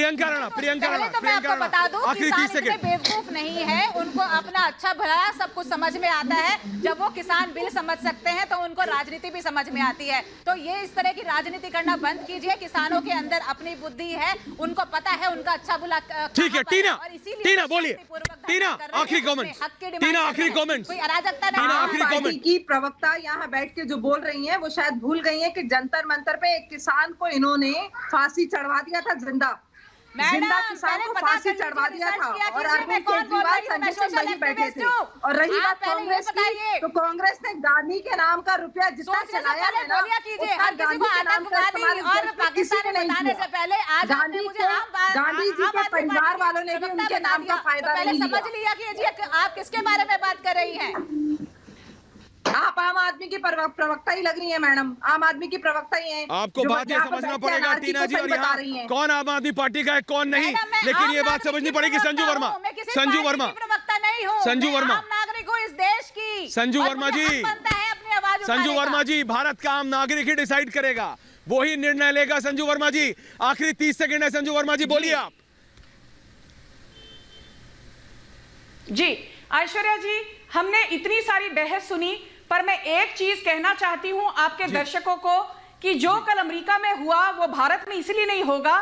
मैं आपको बता दूं, किसान इतने बेवकूफ नहीं है, उनको अपना अच्छा भला सब कुछ समझ में आता है। जब वो किसान बिल समझ सकते हैं तो उनको राजनीति भी समझ में आती है। तो ये इस तरह की राजनीति करना बंद कीजिए। किसानों के अंदर अपनी बुद्धि है, उनको पता है उनका अच्छा बुला। ठीक है टीना बोलिए। टीना आखिरी कमेंट। टीना आखिरी कमेंट। कोई अराजकता पार्टी की प्रवक्ता यहाँ बैठ के जो बोल रही हैं, वो शायद भूल गई हैं कि जंतर मंतर पे एक किसान को इन्होंने फांसी चढ़वा दिया था। जिंदा किसान को फांसी चढ़वा दिया था, और अरविंद केजरीवाल संजय सिंह वहीं बैठे थे। और रही बात कांग्रेस की, तो कांग्रेस ने गांधी के नाम का रुपया जितना चलाया है ना, हर किसी को आतंकवादी और पाकिस्तानी बताने से पहले आज गांधी जी के परिवार वालों ने भी उनके नाम का फायदा नहीं लिया। समझ लिया कि आप किसके बारे में बात कर रही हैं। आप आम आदमी की प्रवक्ता ही लग रही है मैडम, आम आदमी की प्रवक्ता ही है। आपको बात ये समझना पड़ेगा टीना जी, और यहाँ कौन आम आदमी पार्टी का है कौन नहीं, लेकिन ये बात समझनी पड़ेगी। संजू वर्मा प्रवक्ता नहीं हूँ, नागरिक हूँ इस देश की। संजू वर्मा जी, भारत का आम नागरिक ही डिसाइड करेगा, वो ही निर्णय लेगा। संजू वर्मा जी आखिरी 30 सेकंड है। संजू वर्मा जी बोलिए आप। जी ऐश्वर्या जी, हमने इतनी सारी बहस सुनी, पर मैं एक चीज कहना चाहती हूं आपके दर्शकों को कि जो कल अमेरिका में हुआ वो भारत में इसलिए नहीं होगा।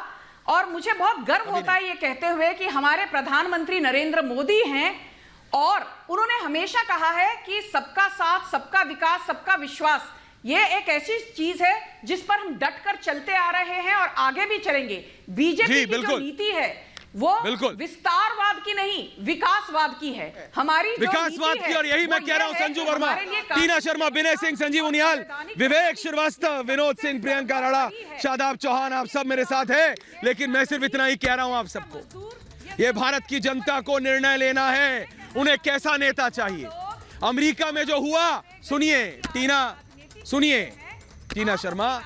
और मुझे बहुत गर्व होता है ये कहते हुए कि हमारे प्रधानमंत्री नरेंद्र मोदी हैं और उन्होंने हमेशा कहा है कि सबका साथ, सबका विकास, सबका विश्वास, ये एक ऐसी चीज है जिस पर हम डटकर चलते आ रहे हैं और आगे भी चलेंगे। बीजेपी की जो नीति है वो विस्तारवाद की नहीं, विकासवाद की है। हमारी विकासवाद की, और यही मैं कह रहा हूं संजू वर्मा, टीना शर्मा, विनय सिंह, संजीव उनियाल, विवेक श्रीवास्तव, विनोद सिंह, प्रियंका राणा, शादाब चौहान, आप सब मेरे साथ हैं। लेकिन मैं सिर्फ इतना ही कह रहा हूं आप सबको, ये भारत की जनता को निर्णय लेना है, उन्हें कैसा नेता चाहिए। अमेरिका में जो हुआ, सुनिए टीना शर्मा,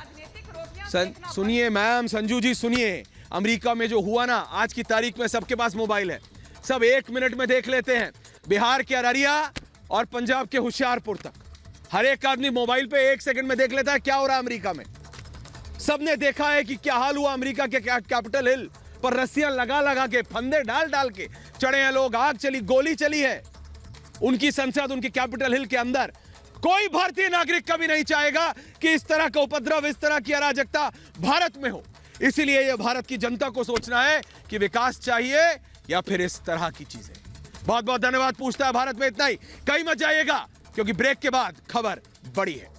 सुनिए मैम, संजू जी सुनिए, अमेरिका में जो हुआ ना, आज की तारीख में सबके पास मोबाइल है, सब 1 मिनट में देख लेते हैं। बिहार के अररिया और पंजाब के होशियारपुर तक हर एक आदमी मोबाइल पे 1 सेकंड में देख लेता है क्या हो रहा है अमेरिका में। सबने देखा है कि क्या हाल हुआ अमेरिका के कैपिटल हिल पर, रस्सियां लगा लगा के, फंदे डाल डाल के चढ़े हैं लोग, आग चली, गोली चली है। उनकी संसद, उनके कैपिटल हिल के अंदर कोई भारतीय नागरिक कभी नहीं चाहेगा कि इस तरह का उपद्रव, इस तरह की अराजकता भारत में हो। इसीलिए यह भारत की जनता को सोचना है कि विकास चाहिए या फिर इस तरह की चीजें। बहुत बहुत धन्यवाद। पूछता है भारत में इतना ही, कहीं मत जाइएगा क्योंकि ब्रेक के बाद खबर बड़ी है।